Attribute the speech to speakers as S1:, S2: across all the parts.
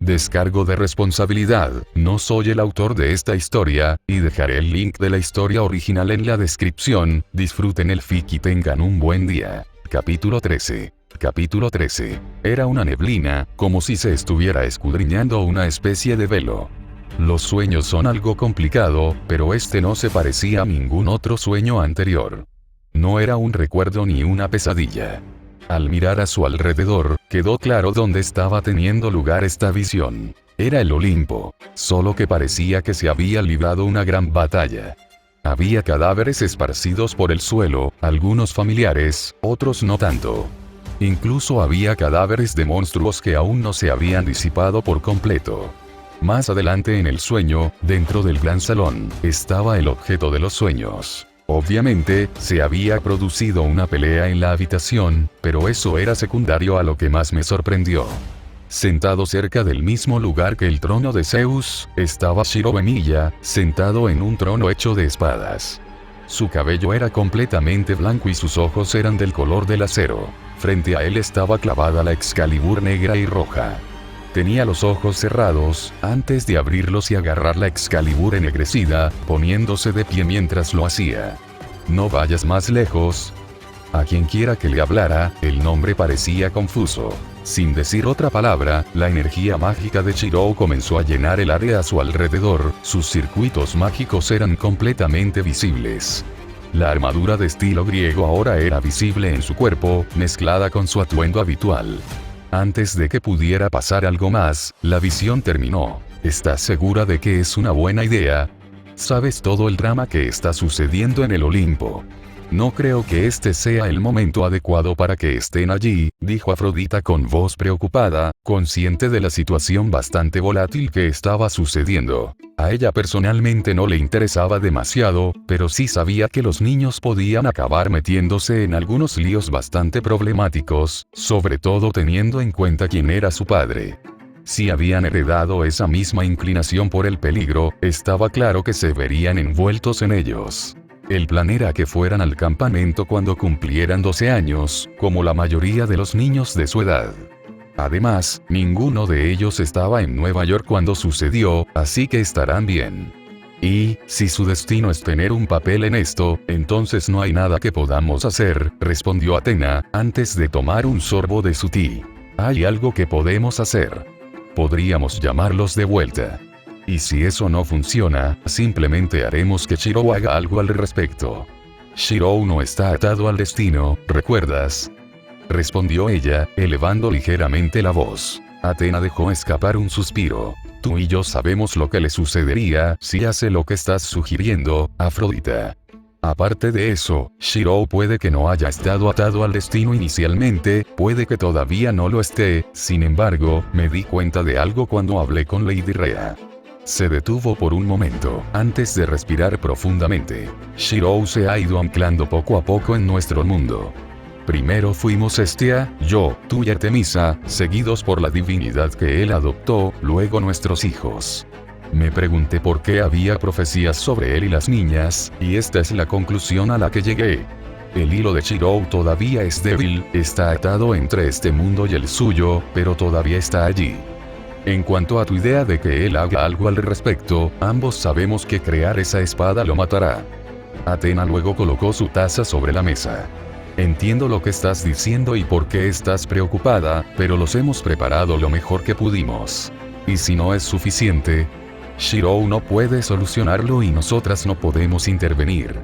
S1: Descargo de responsabilidad, no soy el autor de esta historia, y dejaré el link de la historia original en la descripción. Disfruten el fic y tengan un buen día. Capítulo 13. Capítulo 13. Era una neblina, como si se estuviera escudriñando una especie de velo. Los sueños son algo complicado, pero este no se parecía a ningún otro sueño anterior. No era un recuerdo ni una pesadilla. Al mirar a su alrededor, quedó claro dónde estaba teniendo lugar esta visión. Era el Olimpo, solo que parecía que se había librado una gran batalla. Había cadáveres esparcidos por el suelo, algunos familiares, otros no tanto. Incluso había cadáveres de monstruos que aún no se habían disipado por completo. Más adelante en el sueño, dentro del gran salón, estaba el objeto de los sueños. Obviamente, se había producido una pelea en la habitación, pero eso era secundario a lo que más me sorprendió. Sentado cerca del mismo lugar que el trono de Zeus, estaba Shiro Emiya, sentado en un trono hecho de espadas. Su cabello era completamente blanco y sus ojos eran del color del acero. Frente a él estaba clavada la Excalibur negra y roja. Tenía los ojos cerrados, antes de abrirlos y agarrar la Excalibur ennegrecida, poniéndose de pie mientras lo hacía. No vayas más lejos. A quien quiera que le hablara, el nombre parecía confuso. Sin decir otra palabra, la energía mágica de Shiro comenzó a llenar el área a su alrededor, sus circuitos mágicos eran completamente visibles. La armadura de estilo griego ahora era visible en su cuerpo, mezclada con su atuendo habitual. Antes de que pudiera pasar algo más, la visión terminó. ¿Estás segura de que es una buena idea? ¿Sabes todo el drama que está sucediendo en el Olimpo? No creo que este sea el momento adecuado para que estén allí, dijo Afrodita con voz preocupada, consciente de la situación bastante volátil que estaba sucediendo. A ella personalmente no le interesaba demasiado, pero sí sabía que los niños podían acabar metiéndose en algunos líos bastante problemáticos, sobre todo teniendo en cuenta quién era su padre. Si habían heredado esa misma inclinación por el peligro, estaba claro que se verían envueltos en ellos. El plan era que fueran al campamento cuando cumplieran 12 años, como la mayoría de los niños de su edad. Además, ninguno de ellos estaba en Nueva York cuando sucedió, así que estarán bien. Y, si su destino es tener un papel en esto, entonces no hay nada que podamos hacer, respondió Athena, antes de tomar un sorbo de su té. Hay algo que podemos hacer. Podríamos llamarlos de vuelta. Y si eso no funciona, simplemente haremos que Shiro haga algo al respecto. Shiro no está atado al destino, ¿recuerdas? Respondió ella, elevando ligeramente la voz. Athena dejó escapar un suspiro. Tú y yo sabemos lo que le sucedería si hace lo que estás sugiriendo, Afrodita. Aparte de eso, Shiro puede que no haya estado atado al destino inicialmente, puede que todavía no lo esté, sin embargo, me di cuenta de algo cuando hablé con Lady Rhea. Se detuvo por un momento, antes de respirar profundamente. Shiro se ha ido anclando poco a poco en nuestro mundo. Primero fuimos Hestia, yo, tú y Artemisa, seguidos por la divinidad que él adoptó, luego nuestros hijos. Me pregunté por qué había profecías sobre él y las niñas, y esta es la conclusión a la que llegué. El hilo de Shiro todavía es débil, está atado entre este mundo y el suyo, pero todavía está allí. En cuanto a tu idea de que él haga algo al respecto, ambos sabemos que crear esa espada lo matará. Athena luego colocó su taza sobre la mesa. Entiendo lo que estás diciendo y por qué estás preocupada, pero los hemos preparado lo mejor que pudimos. Y si no es suficiente, Shiro no puede solucionarlo y nosotras no podemos intervenir.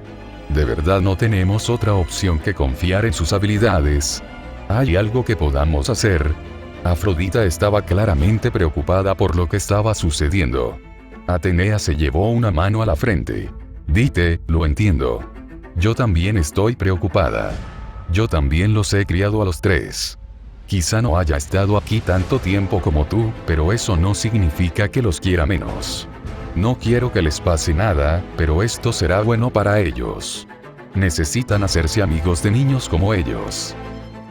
S1: De verdad no tenemos otra opción que confiar en sus habilidades. ¿Hay algo que podamos hacer? Afrodita estaba claramente preocupada por lo que estaba sucediendo. Atenea se llevó una mano a la frente. Dite, lo entiendo. Yo también estoy preocupada. Yo también los he criado a los tres. Quizá no haya estado aquí tanto tiempo como tú, pero eso no significa que los quiera menos. No quiero que les pase nada, pero esto será bueno para ellos. Necesitan hacerse amigos de niños como ellos.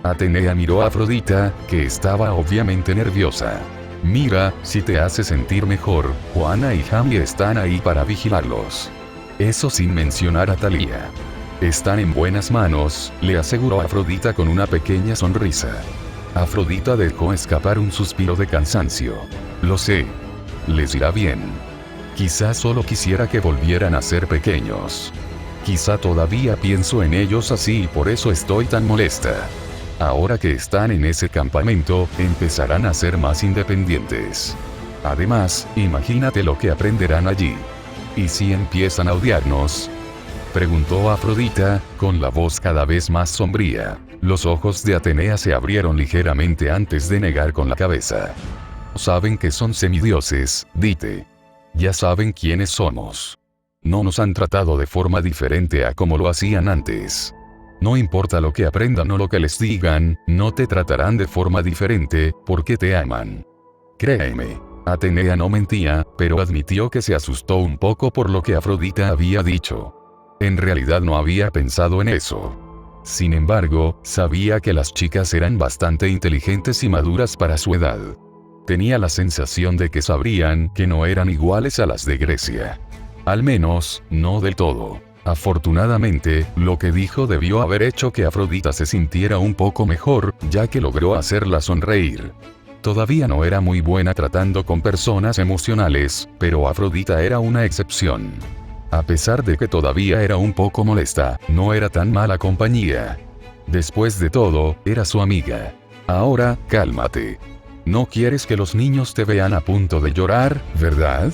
S1: Atenea miró a Afrodita, que estaba obviamente nerviosa. Mira, si te hace sentir mejor, Juana y Jamie están ahí para vigilarlos. Eso sin mencionar a Thalía. Están en buenas manos, le aseguró Afrodita con una pequeña sonrisa. Afrodita dejó escapar un suspiro de cansancio. Lo sé. Les irá bien. Quizá solo quisiera que volvieran a ser pequeños. Quizá todavía pienso en ellos así y por eso estoy tan molesta. Ahora que están en ese campamento, empezarán a ser más independientes. Además, imagínate lo que aprenderán allí. ¿Y si empiezan a odiarnos?, preguntó Afrodita, con la voz cada vez más sombría. Los ojos de Atenea se abrieron ligeramente antes de negar con la cabeza. Saben que son semidioses, Dite. Ya saben quiénes somos. No nos han tratado de forma diferente a como lo hacían antes. No importa lo que aprendan o lo que les digan, no te tratarán de forma diferente, porque te aman. Créeme. Atenea no mentía, pero admitió que se asustó un poco por lo que Afrodita había dicho. En realidad no había pensado en eso. Sin embargo, sabía que las chicas eran bastante inteligentes y maduras para su edad. Tenía la sensación de que sabrían que no eran iguales a las de Grecia. Al menos, no del todo. Afortunadamente, lo que dijo debió haber hecho que Afrodita se sintiera un poco mejor, ya que logró hacerla sonreír. Todavía no era muy buena tratando con personas emocionales, pero Afrodita era una excepción. A pesar de que todavía era un poco molesta, no era tan mala compañía. Después de todo, era su amiga. Ahora, cálmate. ¿No quieres que los niños te vean a punto de llorar, verdad?,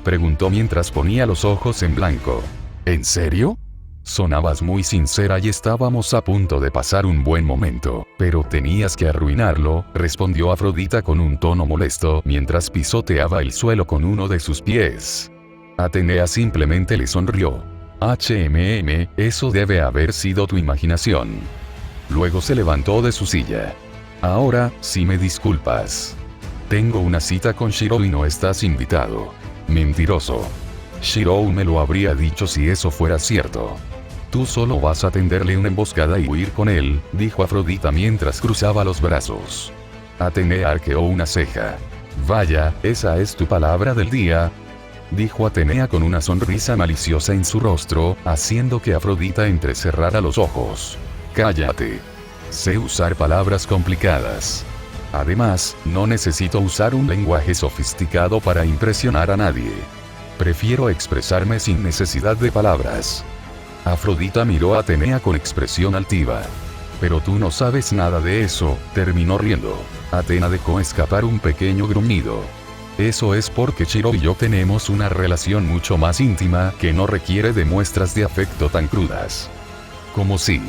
S1: preguntó mientras ponía los ojos en blanco. ¿En serio? Sonabas muy sincera y estábamos a punto de pasar un buen momento, pero tenías que arruinarlo, respondió Afrodita con un tono molesto mientras pisoteaba el suelo con uno de sus pies. Atenea simplemente le sonrió. Eso debe haber sido tu imaginación. Luego se levantó de su silla. Ahora, si me disculpas. Tengo una cita con Shirou y no estás invitado. Mentiroso. Shirou me lo habría dicho si eso fuera cierto. Tú solo vas a tenderle una emboscada y huir con él, dijo Afrodita mientras cruzaba los brazos. Atenea arqueó una ceja. Vaya, ¿esa es tu palabra del día?, dijo Atenea con una sonrisa maliciosa en su rostro, haciendo que Afrodita entrecerrara los ojos. Cállate. Sé usar palabras complicadas. Además, no necesito usar un lenguaje sofisticado para impresionar a nadie. Prefiero expresarme sin necesidad de palabras. Afrodita miró a Atenea con expresión altiva. Pero tú no sabes nada de eso, terminó riendo. Atenea dejó escapar un pequeño gruñido. Eso es porque Shirou y yo tenemos una relación mucho más íntima que no requiere de muestras de afecto tan crudas. Como si.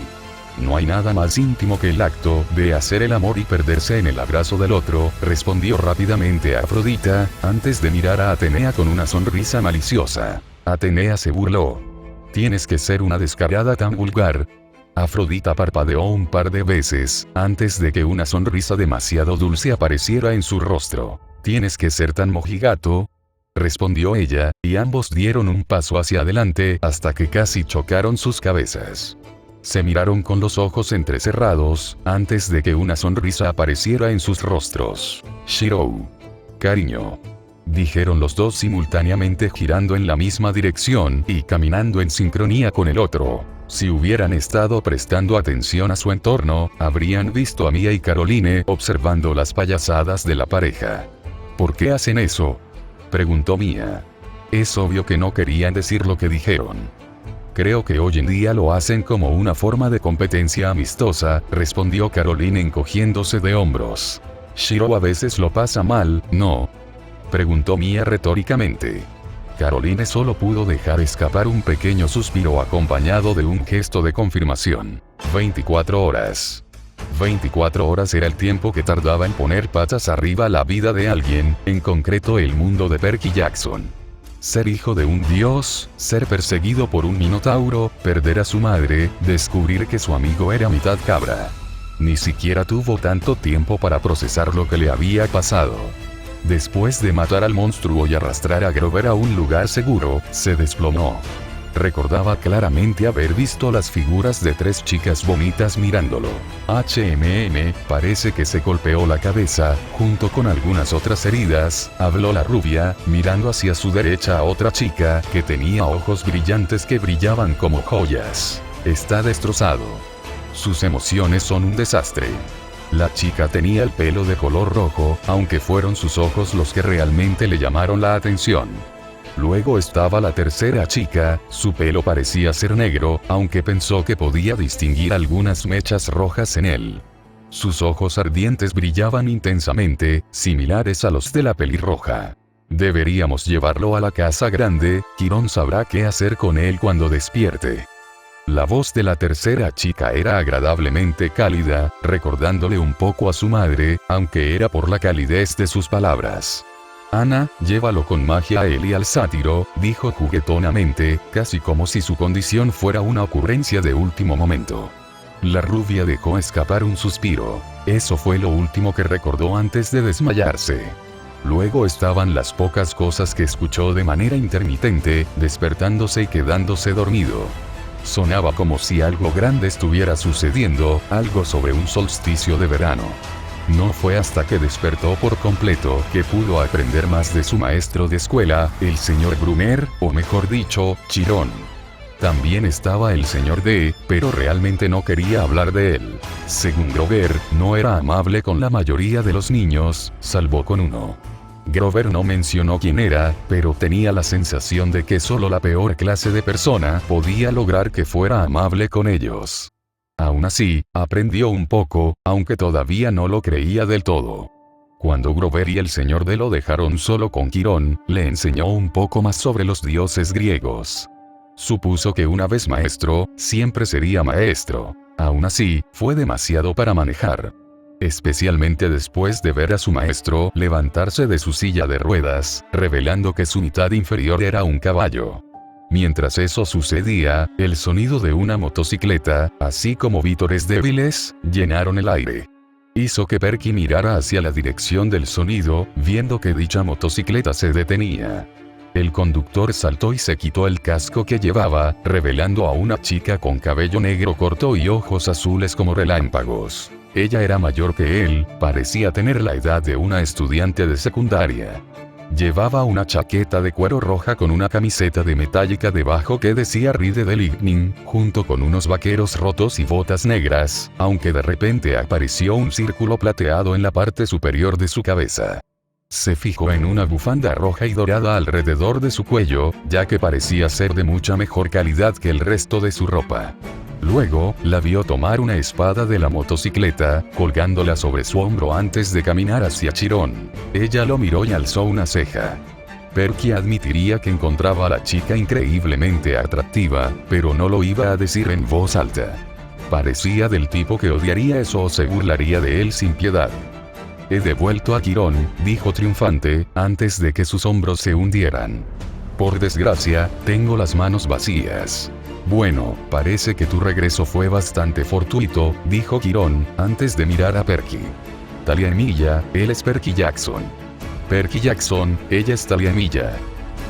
S1: No hay nada más íntimo que el acto de hacer el amor y perderse en el abrazo del otro, respondió rápidamente Afrodita, antes de mirar a Atenea con una sonrisa maliciosa. Atenea se burló. Tienes que ser una descarada tan vulgar. Afrodita parpadeó un par de veces, antes de que una sonrisa demasiado dulce apareciera en su rostro. Tienes que ser tan mojigato, respondió ella, y ambos dieron un paso hacia adelante hasta que casi chocaron sus cabezas. Se miraron con los ojos entrecerrados, antes de que una sonrisa apareciera en sus rostros. Shirou. Cariño. Dijeron los dos simultáneamente girando en la misma dirección y caminando en sincronía con el otro. Si hubieran estado prestando atención a su entorno, habrían visto a Mia y Caroline observando las payasadas de la pareja. ¿Por qué hacen eso?, preguntó Mia. Es obvio que no querían decir lo que dijeron. Creo que hoy en día lo hacen como una forma de competencia amistosa, respondió Caroline encogiéndose de hombros. Shirou a veces lo pasa mal, ¿no?, preguntó Mia retóricamente. Caroline solo pudo dejar escapar un pequeño suspiro acompañado de un gesto de confirmación. 24 horas. 24 horas era el tiempo que tardaba en poner patas arriba la vida de alguien, en concreto el mundo de Perky Jackson. Ser hijo de un dios, ser perseguido por un minotauro, perder a su madre, descubrir que su amigo era mitad cabra. Ni siquiera tuvo tanto tiempo para procesar lo que le había pasado. Después de matar al monstruo y arrastrar a Grover a un lugar seguro, se desplomó. Recordaba claramente haber visto las figuras de 3 chicas bonitas mirándolo. Parece que se golpeó la cabeza, junto con algunas otras heridas, habló la rubia, mirando hacia su derecha a otra chica, que tenía ojos brillantes que brillaban como joyas. Está destrozado. Sus emociones son un desastre. La chica tenía el pelo de color rojo, aunque fueron sus ojos los que realmente le llamaron la atención. Luego estaba la tercera chica, su pelo parecía ser negro, aunque pensó que podía distinguir algunas mechas rojas en él. Sus ojos ardientes brillaban intensamente, similares a los de la pelirroja. Deberíamos llevarlo a la casa grande, Quirón sabrá qué hacer con él cuando despierte. La voz de la tercera chica era agradablemente cálida, recordándole un poco a su madre, aunque era por la calidez de sus palabras. Ana, llévalo con magia a él y al sátiro, dijo juguetonamente, casi como si su condición fuera una ocurrencia de último momento. La rubia dejó escapar un suspiro. Eso fue lo último que recordó antes de desmayarse. Luego estaban las pocas cosas que escuchó de manera intermitente, despertándose y quedándose dormido. Sonaba como si algo grande estuviera sucediendo, algo sobre un solsticio de verano. No fue hasta que despertó por completo que pudo aprender más de su maestro de escuela, el señor Brunner, o mejor dicho, Chiron. También estaba el señor D, pero realmente no quería hablar de él. Según Grover, no era amable con la mayoría de los niños, salvo con uno. Grover no mencionó quién era, pero tenía la sensación de que solo la peor clase de persona podía lograr que fuera amable con ellos. Aún así, aprendió un poco, aunque todavía no lo creía del todo. Cuando Grover y el señor D lo dejaron solo con Quirón, le enseñó un poco más sobre los dioses griegos. Supuso que una vez maestro, siempre sería maestro. Aún así, fue demasiado para manejar. Especialmente después de ver a su maestro levantarse de su silla de ruedas, revelando que su mitad inferior era un caballo. Mientras eso sucedía, el sonido de una motocicleta, así como vítores débiles, llenaron el aire. Hizo que Perky mirara hacia la dirección del sonido, viendo que dicha motocicleta se detenía. El conductor saltó y se quitó el casco que llevaba, revelando a una chica con cabello negro corto y ojos azules como relámpagos. Ella era mayor que él, parecía tener la edad de una estudiante de secundaria. Llevaba una chaqueta de cuero roja con una camiseta de metálica debajo que decía Ride de Lightning, junto con unos vaqueros rotos y botas negras, aunque de repente apareció un círculo plateado en la parte superior de su cabeza. Se fijó en una bufanda roja y dorada alrededor de su cuello, ya que parecía ser de mucha mejor calidad que el resto de su ropa. Luego, la vio tomar una espada de la motocicleta, colgándola sobre su hombro antes de caminar hacia Chiron. Ella lo miró y alzó una ceja. Perky admitiría que encontraba a la chica increíblemente atractiva, pero no lo iba a decir en voz alta. Parecía del tipo que odiaría eso o se burlaría de él sin piedad. He devuelto a Quirón, dijo triunfante, antes de que sus hombros se hundieran. Por desgracia, tengo las manos vacías. Bueno, parece que tu regreso fue bastante fortuito, dijo Quirón, antes de mirar a Perky. Talia Emilia, él es Perky Jackson. Perky Jackson, ella es Talia Emilia.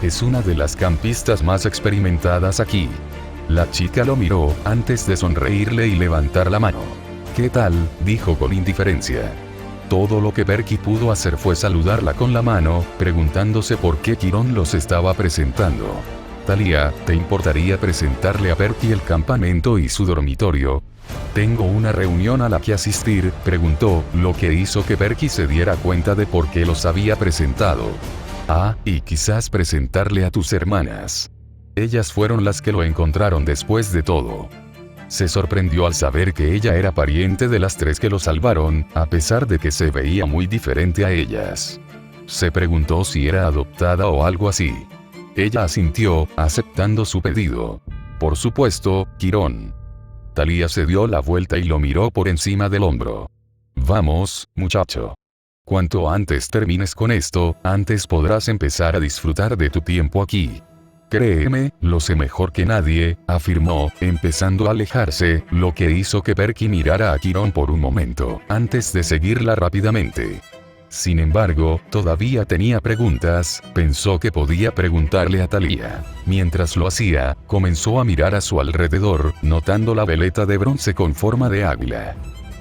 S1: Es una de las campistas más experimentadas aquí. La chica lo miró, antes de sonreírle y levantar la mano. ¿Qué tal?, dijo con indiferencia. Todo lo que Perky pudo hacer fue saludarla con la mano, preguntándose por qué Quirón los estaba presentando. Talia, ¿te importaría presentarle a Perky el campamento y su dormitorio? Tengo una reunión a la que asistir, preguntó, lo que hizo que Perky se diera cuenta de por qué los había presentado. Ah, y quizás presentarle a tus hermanas. Ellas fueron las que lo encontraron después de todo. Se sorprendió al saber que ella era pariente de las tres que lo salvaron, a pesar de que se veía muy diferente a ellas. Se preguntó si era adoptada o algo así. Ella asintió, aceptando su pedido. Por supuesto, Quirón. Talia se dio la vuelta y lo miró por encima del hombro. Vamos, muchacho. Cuanto antes termines con esto, antes podrás empezar a disfrutar de tu tiempo aquí. Créeme, lo sé mejor que nadie, afirmó, empezando a alejarse, lo que hizo que Perky mirara a Quirón por un momento, antes de seguirla rápidamente. Sin embargo, todavía tenía preguntas, pensó que podía preguntarle a Talia. Mientras lo hacía, comenzó a mirar a su alrededor, notando la veleta de bronce con forma de águila.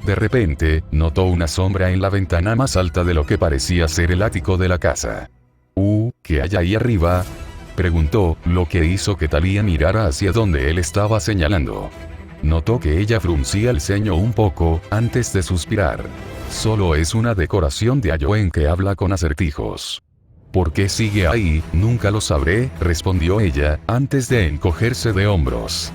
S1: De repente, notó una sombra en la ventana más alta de lo que parecía ser el ático de la casa. ¿Qué hay ahí arriba?, preguntó, lo que hizo que Talia mirara hacia donde él estaba señalando. Notó que ella fruncía el ceño un poco, antes de suspirar. Solo es una decoración de Ayoen que habla con acertijos. ¿Por qué sigue ahí? Nunca lo sabré, respondió ella, antes de encogerse de hombros.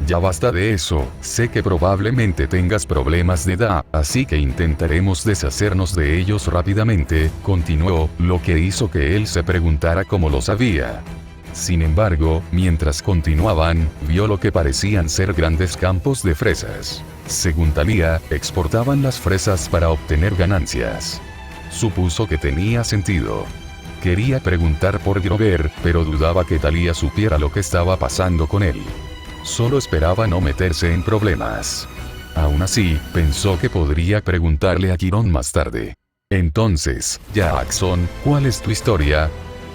S1: Ya basta de eso, sé que probablemente tengas problemas de edad, así que intentaremos deshacernos de ellos rápidamente, continuó, lo que hizo que él se preguntara cómo lo sabía. Sin embargo, mientras continuaban, vio lo que parecían ser grandes campos de fresas. Según Thalía, exportaban las fresas para obtener ganancias. Supuso que tenía sentido. Quería preguntar por Grover, pero dudaba que Thalía supiera lo que estaba pasando con él. Solo esperaba no meterse en problemas. Aún así, pensó que podría preguntarle a Quirón más tarde. Entonces, Jackson, ¿cuál es tu historia?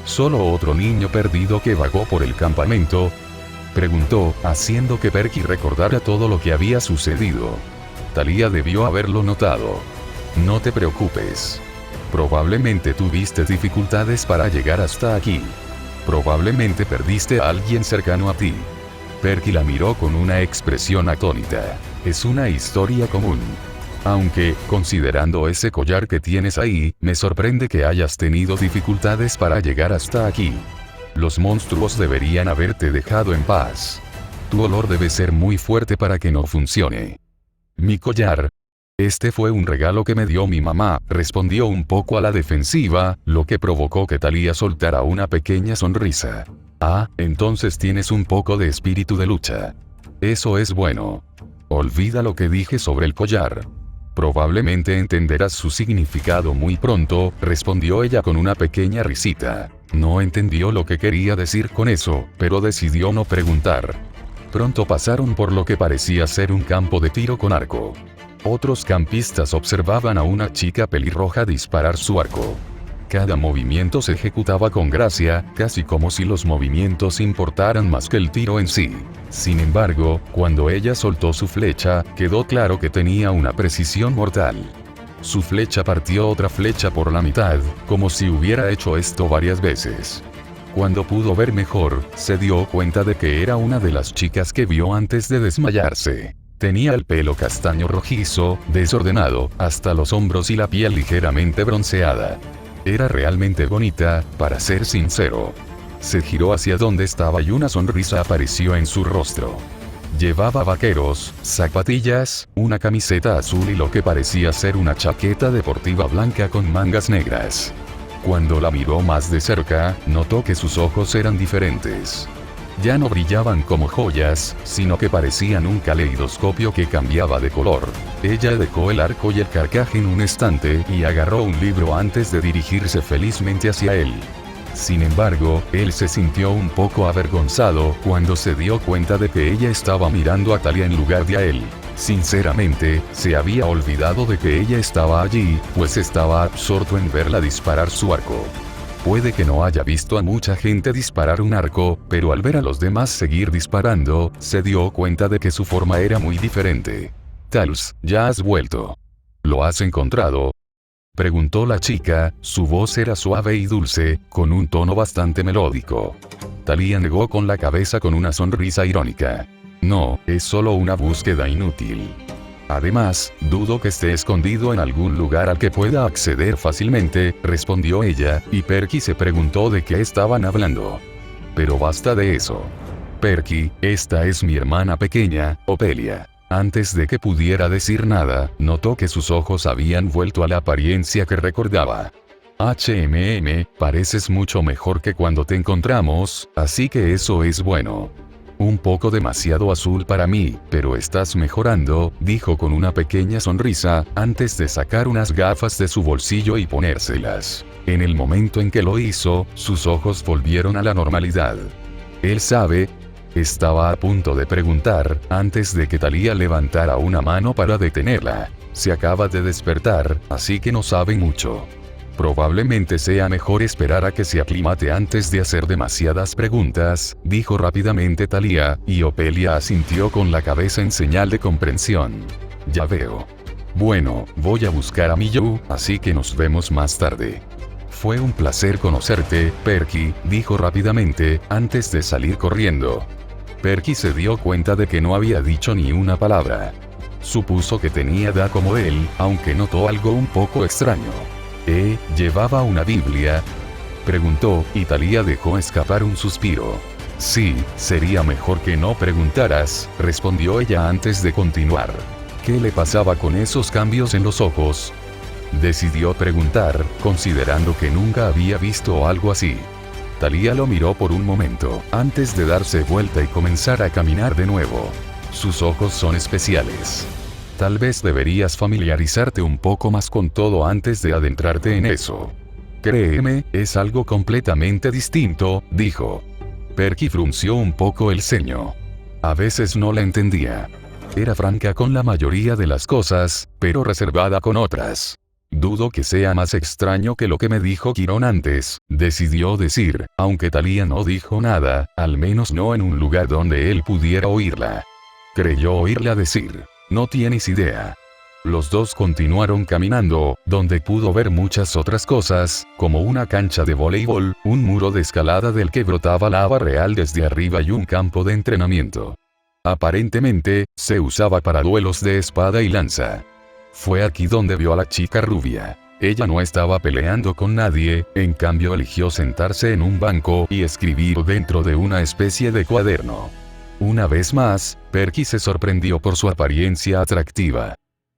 S1: ¿Solo otro niño perdido que vagó por el campamento? Preguntó, haciendo que Perky recordara todo lo que había sucedido. Thalía debió haberlo notado. No te preocupes. Probablemente tuviste dificultades para llegar hasta aquí. Probablemente perdiste a alguien cercano a ti. Perky la miró con una expresión atónita. Es una historia común. Aunque, considerando ese collar que tienes ahí, me sorprende que hayas tenido dificultades para llegar hasta aquí. Los monstruos deberían haberte dejado en paz. Tu olor debe ser muy fuerte para que no funcione. Mi collar. Este fue un regalo que me dio mi mamá, respondió un poco a la defensiva, lo que provocó que Thalía soltara una pequeña sonrisa. Ah, entonces tienes un poco de espíritu de lucha. Eso es bueno. Olvida lo que dije sobre el collar. Probablemente entenderás su significado muy pronto, respondió ella con una pequeña risita. No entendió lo que quería decir con eso, pero decidió no preguntar. Pronto pasaron por lo que parecía ser un campo de tiro con arco. Otros campistas observaban a una chica pelirroja disparar su arco. Cada movimiento se ejecutaba con gracia, casi como si los movimientos importaran más que el tiro en sí. Sin embargo, cuando ella soltó su flecha, quedó claro que tenía una precisión mortal. Su flecha partió otra flecha por la mitad, como si hubiera hecho esto varias veces. Cuando pudo ver mejor, se dio cuenta de que era una de las chicas que vio antes de desmayarse. Tenía el pelo castaño rojizo, desordenado, hasta los hombros y la piel ligeramente bronceada. Era realmente bonita, para ser sincero. Se giró hacia donde estaba y una sonrisa apareció en su rostro. Llevaba vaqueros, zapatillas, una camiseta azul y lo que parecía ser una chaqueta deportiva blanca con mangas negras. Cuando la miró más de cerca, notó que sus ojos eran diferentes. Ya no brillaban como joyas, sino que parecían un caleidoscopio que cambiaba de color. Ella dejó el arco y el carcaj en un estante y agarró un libro antes de dirigirse felizmente hacia él. Sin embargo, él se sintió un poco avergonzado cuando se dio cuenta de que ella estaba mirando a Thalía en lugar de a él. Sinceramente, se había olvidado de que ella estaba allí, pues estaba absorto en verla disparar su arco. Puede que no haya visto a mucha gente disparar un arco, pero al ver a los demás seguir disparando, se dio cuenta de que su forma era muy diferente. Tals, ¿ya has vuelto? ¿Lo has encontrado? Preguntó la chica, su voz era suave y dulce, con un tono bastante melódico. Thalía negó con la cabeza con una sonrisa irónica. No, es solo una búsqueda inútil. Además, dudo que esté escondido en algún lugar al que pueda acceder fácilmente, respondió ella, y Perky se preguntó de qué estaban hablando. Pero basta de eso. Perky, esta es mi hermana pequeña, Opelia. Antes de que pudiera decir nada, notó que sus ojos habían vuelto a la apariencia que recordaba. Pareces mucho mejor que cuando te encontramos, así que eso es bueno. Un poco demasiado azul para mí, pero estás mejorando, dijo con una pequeña sonrisa, antes de sacar unas gafas de su bolsillo y ponérselas. En el momento en que lo hizo, sus ojos volvieron a la normalidad. Él sabe. Estaba a punto de preguntar, antes de que Thalía levantara una mano para detenerla. Se acaba de despertar, así que no sabe mucho. Probablemente sea mejor esperar a que se aclimate antes de hacer demasiadas preguntas, dijo rápidamente Thalía, y Opelia asintió con la cabeza en señal de comprensión. Ya veo. Bueno, voy a buscar a Miyu, así que nos vemos más tarde. Fue un placer conocerte, Perky, dijo rápidamente, antes de salir corriendo. Perky se dio cuenta de que no había dicho ni una palabra. Supuso que tenía edad como él, aunque notó algo un poco extraño. ¿Llevaba una Biblia?, preguntó, y Thalía dejó escapar un suspiro. Sí, sería mejor que no preguntaras, respondió ella antes de continuar. ¿Qué le pasaba con esos cambios en los ojos? Decidió preguntar, considerando que nunca había visto algo así. Thalía lo miró por un momento, antes de darse vuelta y comenzar a caminar de nuevo. Sus ojos son especiales. Tal vez deberías familiarizarte un poco más con todo antes de adentrarte en eso. Créeme, es algo completamente distinto, dijo. Perky frunció un poco el ceño. A veces no la entendía. Era franca con la mayoría de las cosas, pero reservada con otras. Dudo que sea más extraño que lo que me dijo Quirón antes, decidió decir, aunque Thalía no dijo nada, al menos no en un lugar donde él pudiera oírla. Creyó oírla decir, no tienes idea. Los dos continuaron caminando, donde pudo ver muchas otras cosas, como una cancha de voleibol, un muro de escalada del que brotaba lava real desde arriba y un campo de entrenamiento. Aparentemente, se usaba para duelos de espada y lanza. Fue aquí donde vio a la chica rubia. Ella no estaba peleando con nadie, en cambio eligió sentarse en un banco y escribir dentro de una especie de cuaderno. Una vez más, Perky se sorprendió por su apariencia atractiva.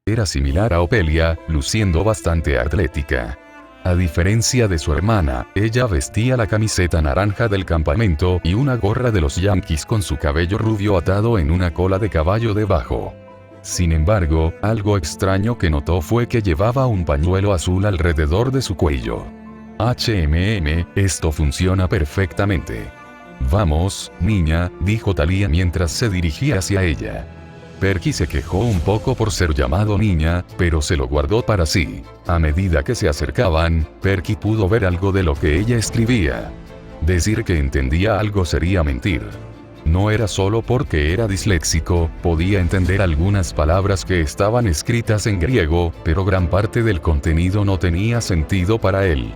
S1: Era similar a Opelia, luciendo bastante atlética. A diferencia de su hermana, ella vestía la camiseta naranja del campamento y una gorra de los Yankees con su cabello rubio atado en una cola de caballo debajo. Sin embargo, algo extraño que notó fue que llevaba un pañuelo azul alrededor de su cuello. Esto funciona perfectamente. Vamos, niña, dijo Thalía mientras se dirigía hacia ella. Perky se quejó un poco por ser llamado niña, pero se lo guardó para sí. A medida que se acercaban, Perky pudo ver algo de lo que ella escribía. Decir que entendía algo sería mentir. No era solo porque era disléxico, podía entender algunas palabras que estaban escritas en griego, pero gran parte del contenido no tenía sentido para él.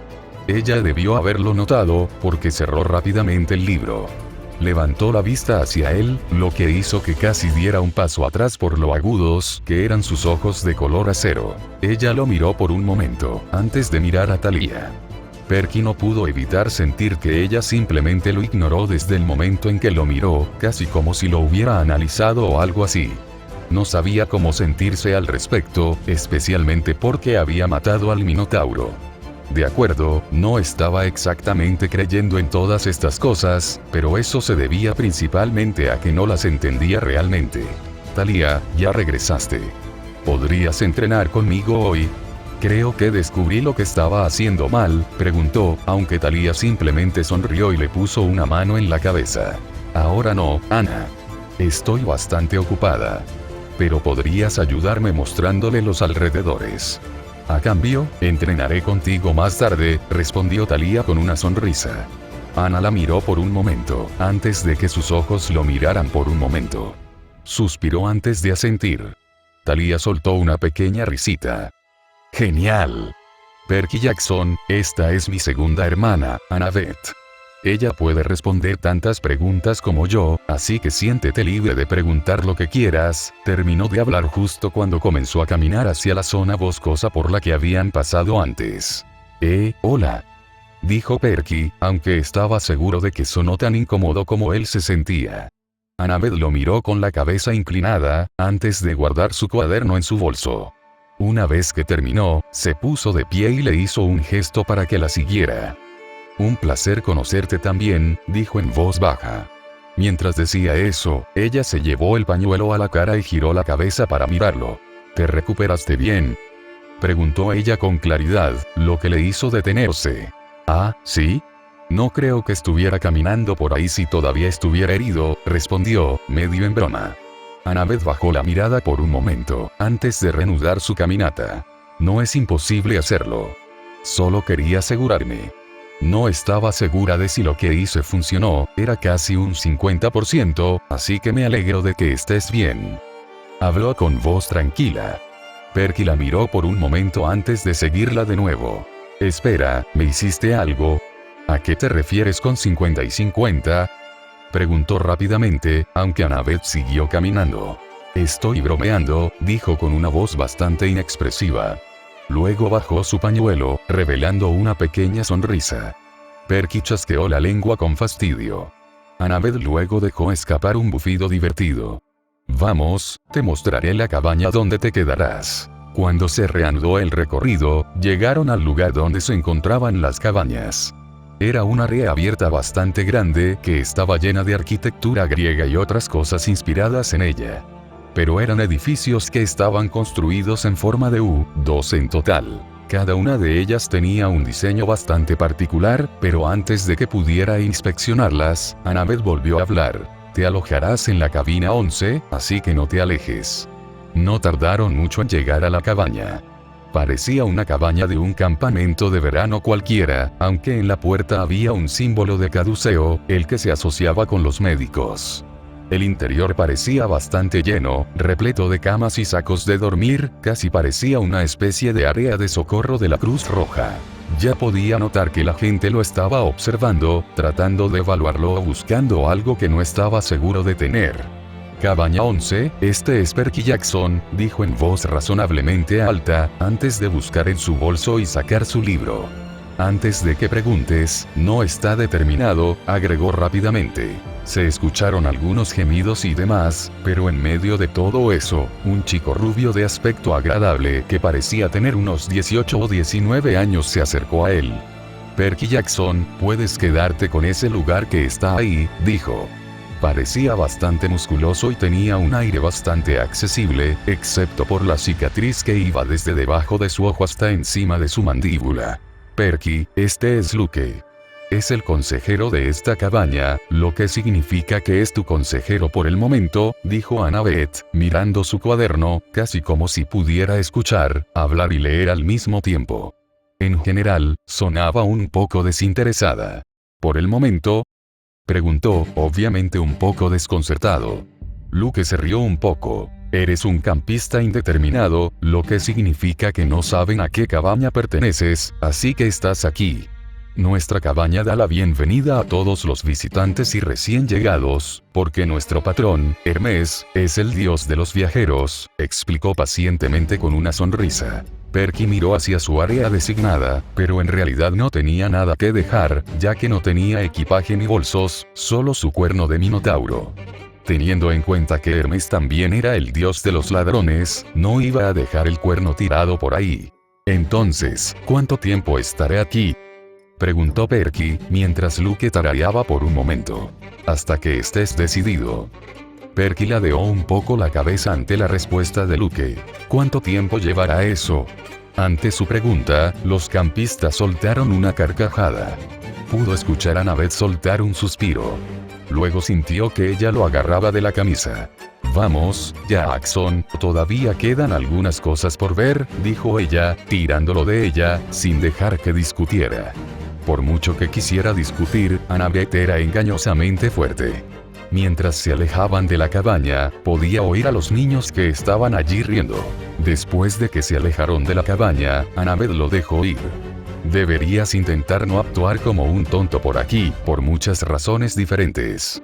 S1: Ella debió haberlo notado, porque cerró rápidamente el libro. Levantó la vista hacia él, lo que hizo que casi diera un paso atrás por lo agudos que eran sus ojos de color acero. Ella lo miró por un momento, antes de mirar a Thalía. Perky no pudo evitar sentir que ella simplemente lo ignoró desde el momento en que lo miró, casi como si lo hubiera analizado o algo así. No sabía cómo sentirse al respecto, especialmente porque había matado al Minotauro. De acuerdo, no estaba exactamente creyendo en todas estas cosas, pero eso se debía principalmente a que no las entendía realmente. Thalía, ya regresaste. ¿Podrías entrenar conmigo hoy? Creo que descubrí lo que estaba haciendo mal, preguntó, aunque Thalía simplemente sonrió y le puso una mano en la cabeza. Ahora no, Ana. Estoy bastante ocupada. Pero podrías ayudarme mostrándole los alrededores. A cambio, entrenaré contigo más tarde, respondió Thalía con una sonrisa. Ana la miró por un momento, antes de que sus ojos lo miraran por un momento. Suspiró antes de asentir. Thalía soltó una pequeña risita. Genial. Perky Jackson, esta es mi segunda hermana, Annabeth. Ella puede responder tantas preguntas como yo, así que siéntete libre de preguntar lo que quieras. Terminó de hablar justo cuando comenzó a caminar hacia la zona boscosa por la que habían pasado antes. Hola. Dijo Perky, aunque estaba seguro de que sonó tan incómodo como él se sentía. Annabeth lo miró con la cabeza inclinada, antes de guardar su cuaderno en su bolso. Una vez que terminó, se puso de pie y le hizo un gesto para que la siguiera. Un placer conocerte también, dijo en voz baja. Mientras decía eso, ella se llevó el pañuelo a la cara y giró la cabeza para mirarlo. ¿Te recuperaste bien?, preguntó ella con claridad, lo que le hizo detenerse. ¿Ah, sí? No creo que estuviera caminando por ahí si todavía estuviera herido, respondió, medio en broma. Annabeth bajó la mirada por un momento, antes de reanudar su caminata. No es imposible hacerlo. Solo quería asegurarme. No estaba segura de si lo que hice funcionó, era casi un 50%, así que me alegro de que estés bien. Habló con voz tranquila. Perky la miró por un momento antes de seguirla de nuevo. Espera, ¿me hiciste algo? ¿A qué te refieres con 50 y 50? Preguntó rápidamente, aunque Annabeth siguió caminando. Estoy bromeando, dijo con una voz bastante inexpresiva. Luego bajó su pañuelo, revelando una pequeña sonrisa. Perky chasqueó la lengua con fastidio. Annabeth luego dejó escapar un bufido divertido. Vamos, te mostraré la cabaña donde te quedarás. Cuando se reanudó el recorrido, llegaron al lugar donde se encontraban las cabañas. Era un área abierta bastante grande que estaba llena de arquitectura griega y otras cosas inspiradas en ella. Pero eran edificios que estaban construidos en forma de U, 2 en total. Cada una de ellas tenía un diseño bastante particular, pero antes de que pudiera inspeccionarlas, Annabeth volvió a hablar. Te alojarás en la cabina 11, así que no te alejes. No tardaron mucho en llegar a la cabaña. Parecía una cabaña de un campamento de verano cualquiera, aunque en la puerta había un símbolo de caduceo, el que se asociaba con los médicos. El interior parecía bastante lleno, repleto de camas y sacos de dormir, casi parecía una especie de área de socorro de la Cruz Roja. Ya podía notar que la gente lo estaba observando, tratando de evaluarlo o buscando algo que no estaba seguro de tener. Cabaña 11, este es Perky Jackson, dijo en voz razonablemente alta, antes de buscar en su bolso y sacar su libro. Antes de que preguntes, no está determinado, agregó rápidamente. Se escucharon algunos gemidos y demás, pero en medio de todo eso, un chico rubio de aspecto agradable que parecía tener unos 18 o 19 años se acercó a él. Perky Jackson, puedes quedarte con ese lugar que está ahí, dijo. Parecía bastante musculoso y tenía un aire bastante accesible, excepto por la cicatriz que iba desde debajo de su ojo hasta encima de su mandíbula. Perky, este es Luke. Es el consejero de esta cabaña, lo que significa que es tu consejero por el momento, dijo Annabeth, mirando su cuaderno, casi como si pudiera escuchar, hablar y leer al mismo tiempo. En general, sonaba un poco desinteresada. ¿Por el momento?, preguntó, obviamente un poco desconcertado. Luke se rió un poco. Eres un campista indeterminado, lo que significa que no saben a qué cabaña perteneces, así que estás aquí. Nuestra cabaña da la bienvenida a todos los visitantes y recién llegados, porque nuestro patrón, Hermes, es el dios de los viajeros, explicó pacientemente con una sonrisa. Perky miró hacia su área designada, pero en realidad no tenía nada que dejar, ya que no tenía equipaje ni bolsos, solo su cuerno de minotauro. Teniendo en cuenta que Hermes también era el dios de los ladrones, no iba a dejar el cuerno tirado por ahí. Entonces, ¿cuánto tiempo estaré aquí?, preguntó Perky, mientras Luke tarareaba por un momento. Hasta que estés decidido. Perky ladeó un poco la cabeza ante la respuesta de Luke. ¿Cuánto tiempo llevará eso? Ante su pregunta, los campistas soltaron una carcajada. Pudo escuchar a Annabeth soltar un suspiro. Luego sintió que ella lo agarraba de la camisa. Vamos, Jackson, todavía quedan algunas cosas por ver, dijo ella, tirándolo de ella, sin dejar que discutiera. Por mucho que quisiera discutir, Annabeth era engañosamente fuerte. Mientras se alejaban de la cabaña, podía oír a los niños que estaban allí riendo. Después de que se alejaron de la cabaña, Annabeth lo dejó ir. Deberías intentar no actuar como un tonto por aquí, por muchas razones diferentes.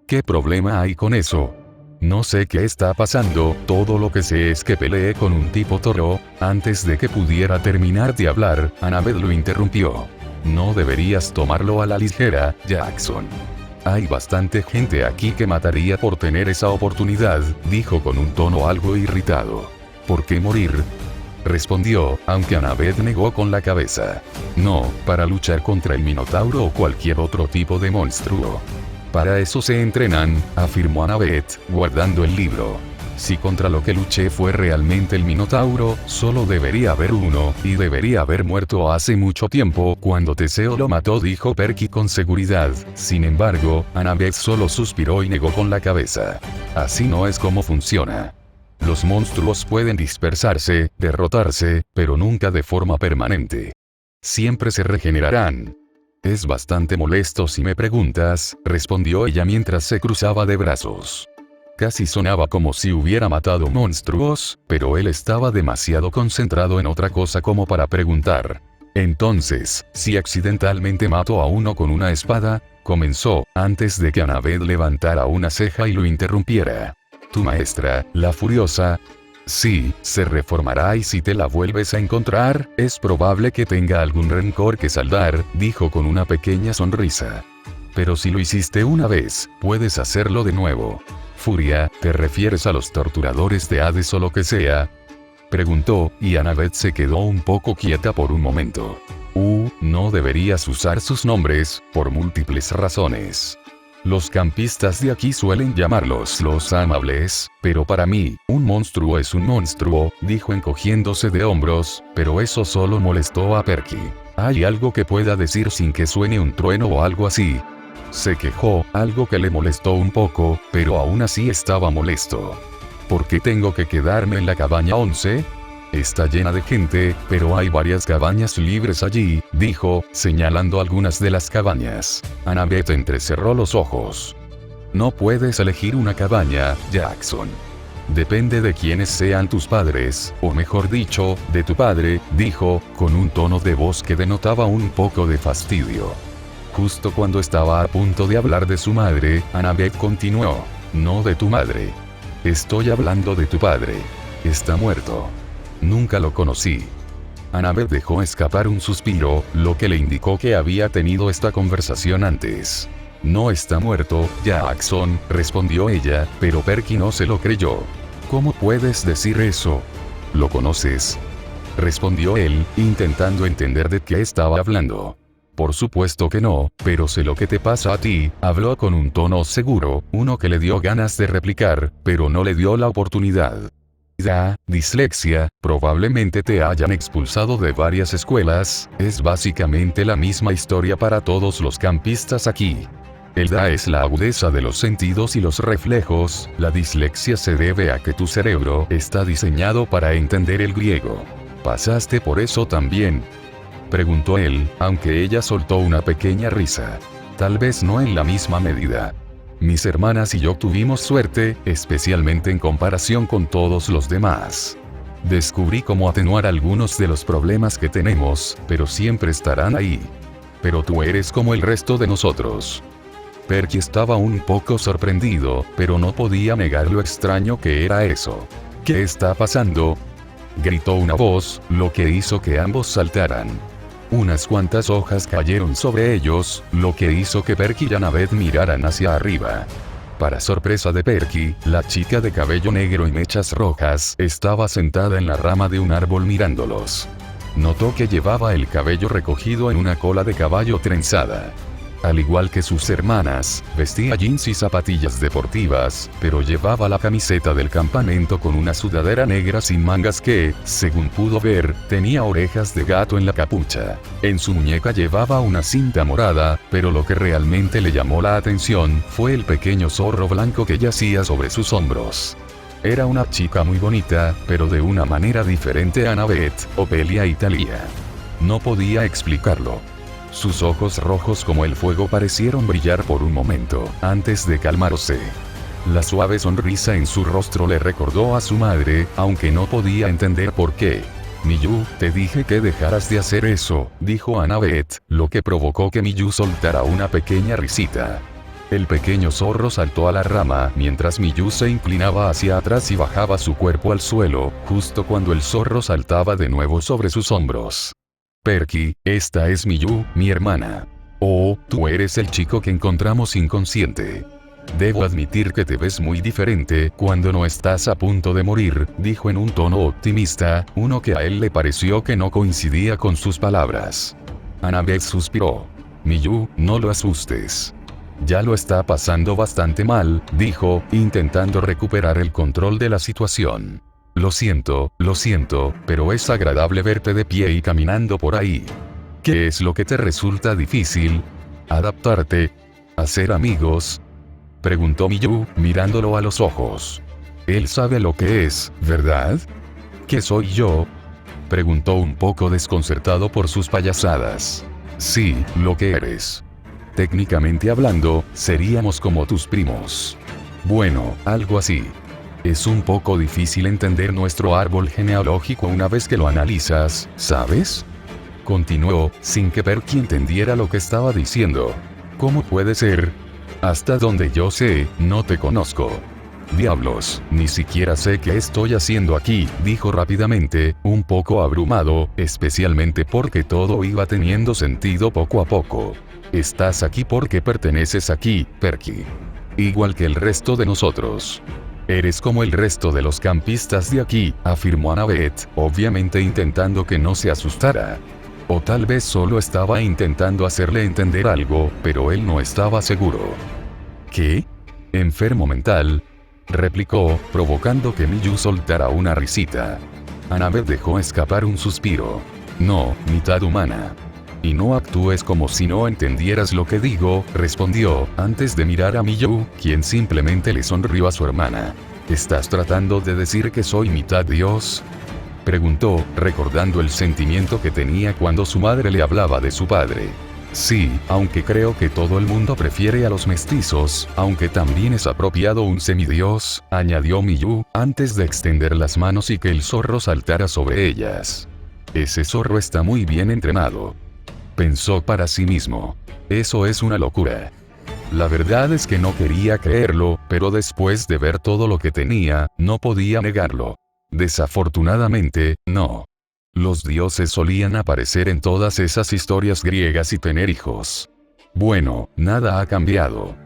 S1: ¿Qué problema hay con eso? No sé qué está pasando, todo lo que sé es que peleé con un tipo toro. Antes de que pudiera terminar de hablar, Annabeth lo interrumpió. No deberías tomarlo a la ligera, Jackson. Hay bastante gente aquí que mataría por tener esa oportunidad, dijo con un tono algo irritado. ¿Por qué morir?, respondió, aunque Annabeth negó con la cabeza. No, para luchar contra el minotauro o cualquier otro tipo de monstruo. Para eso se entrenan, afirmó Annabeth, guardando el libro. Si contra lo que luché fue realmente el minotauro, solo debería haber uno, y debería haber muerto hace mucho tiempo cuando Teseo lo mató, dijo Perky con seguridad. Sin embargo, Annabeth solo suspiró y negó con la cabeza. Así no es como funciona. Los monstruos pueden dispersarse, derrotarse, pero nunca de forma permanente. Siempre se regenerarán. Es bastante molesto si me preguntas, respondió ella mientras se cruzaba de brazos. Casi sonaba como si hubiera matado monstruos, pero él estaba demasiado concentrado en otra cosa como para preguntar. Entonces, si accidentalmente mato a uno con una espada, comenzó, antes de que Annabeth levantara una ceja y lo interrumpiera. ¿Tu maestra, la furiosa? Sí, se reformará y si te la vuelves a encontrar, es probable que tenga algún rencor que saldar, dijo con una pequeña sonrisa. Pero si lo hiciste una vez, puedes hacerlo de nuevo. Furia, ¿te refieres a los torturadores de Hades o lo que sea? Preguntó, y Annabeth se quedó un poco quieta por un momento. No deberías usar sus nombres, por múltiples razones. Los campistas de aquí suelen llamarlos los amables, pero para mí, un monstruo es un monstruo, dijo encogiéndose de hombros, pero eso solo molestó a Perky. ¿Hay algo que pueda decir sin que suene un trueno o algo así? Se quejó, algo que le molestó un poco, pero aún así estaba molesto. ¿Por qué tengo que quedarme en la cabaña 11? Está llena de gente, pero hay varias cabañas libres allí, dijo, señalando algunas de las cabañas. Annabeth entrecerró los ojos. No puedes elegir una cabaña, Jackson. Depende de quiénes sean tus padres, o mejor dicho, de tu padre, dijo, con un tono de voz que denotaba un poco de fastidio. Justo cuando estaba a punto de hablar de su madre, Annabeth continuó. No de tu madre. Estoy hablando de tu padre. Está muerto. Nunca lo conocí. Annabeth dejó escapar un suspiro, lo que le indicó que había tenido esta conversación antes. No está muerto, Jackson, respondió ella, pero Perky no se lo creyó. ¿Cómo puedes decir eso? ¿Lo conoces? Respondió él, intentando entender de qué estaba hablando. Por supuesto que no, pero sé lo que te pasa a ti, habló con un tono seguro, uno que le dio ganas de replicar, pero no le dio la oportunidad. Dislexia, probablemente te hayan expulsado de varias escuelas, es básicamente la misma historia para todos los campistas aquí. El DA es la agudeza de los sentidos y los reflejos, la dislexia se debe a que tu cerebro está diseñado para entender el griego. ¿Pasaste por eso también? Preguntó él, aunque ella soltó una pequeña risa. Tal vez no en la misma medida. Mis hermanas y yo tuvimos suerte, especialmente en comparación con todos los demás. Descubrí cómo atenuar algunos de los problemas que tenemos, pero siempre estarán ahí. Pero tú eres como el resto de nosotros. Perky estaba un poco sorprendido, pero no podía negar lo extraño que era eso. ¿Qué está pasando? Gritó una voz, lo que hizo que ambos saltaran. Unas cuantas hojas cayeron sobre ellos, lo que hizo que Perky y Annabeth miraran hacia arriba. Para sorpresa de Perky, la chica de cabello negro y mechas rojas estaba sentada en la rama de un árbol mirándolos. Notó que llevaba el cabello recogido en una cola de caballo trenzada. Al igual que sus hermanas, vestía jeans y zapatillas deportivas, pero llevaba la camiseta del campamento con una sudadera negra sin mangas que, según pudo ver, tenía orejas de gato en la capucha. En su muñeca llevaba una cinta morada, pero lo que realmente le llamó la atención fue el pequeño zorro blanco que yacía sobre sus hombros. Era una chica muy bonita, pero de una manera diferente a Annabeth, Ophelia y Thalia. No podía explicarlo. Sus ojos rojos como el fuego parecieron brillar por un momento, antes de calmarse. La suave sonrisa en su rostro le recordó a su madre, aunque no podía entender por qué. Miyu, te dije que dejaras de hacer eso, dijo Annabeth, lo que provocó que Miyu soltara una pequeña risita. El pequeño zorro saltó a la rama mientras Miyu se inclinaba hacia atrás y bajaba su cuerpo al suelo, justo cuando el zorro saltaba de nuevo sobre sus hombros. Perky, esta es Miyu, mi hermana. Oh, tú eres el chico que encontramos inconsciente. Debo admitir que te ves muy diferente cuando no estás a punto de morir, dijo en un tono optimista, uno que a él le pareció que no coincidía con sus palabras. Annabeth suspiró. Miyu, no lo asustes. Ya lo está pasando bastante mal, dijo, intentando recuperar el control de la situación. Lo siento, pero es agradable verte de pie y caminando por ahí. ¿Qué es lo que te resulta difícil? ¿Adaptarte? ¿Hacer amigos? Preguntó Miyu, mirándolo a los ojos. Él sabe lo que es, ¿verdad? ¿Qué soy yo? Preguntó un poco desconcertado por sus payasadas. Sí, lo que eres. Técnicamente hablando, seríamos como tus primos. Bueno, algo así. Es un poco difícil entender nuestro árbol genealógico una vez que lo analizas, ¿sabes? Continuó, sin que Perky entendiera lo que estaba diciendo. ¿Cómo puede ser? Hasta donde yo sé, no te conozco. Diablos, ni siquiera sé qué estoy haciendo aquí, dijo rápidamente, un poco abrumado, especialmente porque todo iba teniendo sentido poco a poco. Estás aquí porque perteneces aquí, Perky. Igual que el resto de nosotros. Eres como el resto de los campistas de aquí, afirmó Annabeth, obviamente intentando que no se asustara. O tal vez solo estaba intentando hacerle entender algo, pero él no estaba seguro. ¿Qué? ¿Enfermo mental? Replicó, provocando que Miyu soltara una risita. Annabeth dejó escapar un suspiro. No, mitad humana. Y no actúes como si no entendieras lo que digo, respondió, antes de mirar a Miyu, quien simplemente le sonrió a su hermana. ¿Estás tratando de decir que soy mitad dios? Preguntó, recordando el sentimiento que tenía cuando su madre le hablaba de su padre. Sí, aunque creo que todo el mundo prefiere a los mestizos, aunque también es apropiado un semidios, añadió Miyu, antes de extender las manos y que el zorro saltara sobre ellas. Ese zorro está muy bien entrenado. Pensó para sí mismo. Eso es una locura. La verdad es que no quería creerlo, pero después de ver todo lo que tenía, no podía negarlo. Desafortunadamente, no. Los dioses solían aparecer en todas esas historias griegas y tener hijos. Bueno, nada ha cambiado.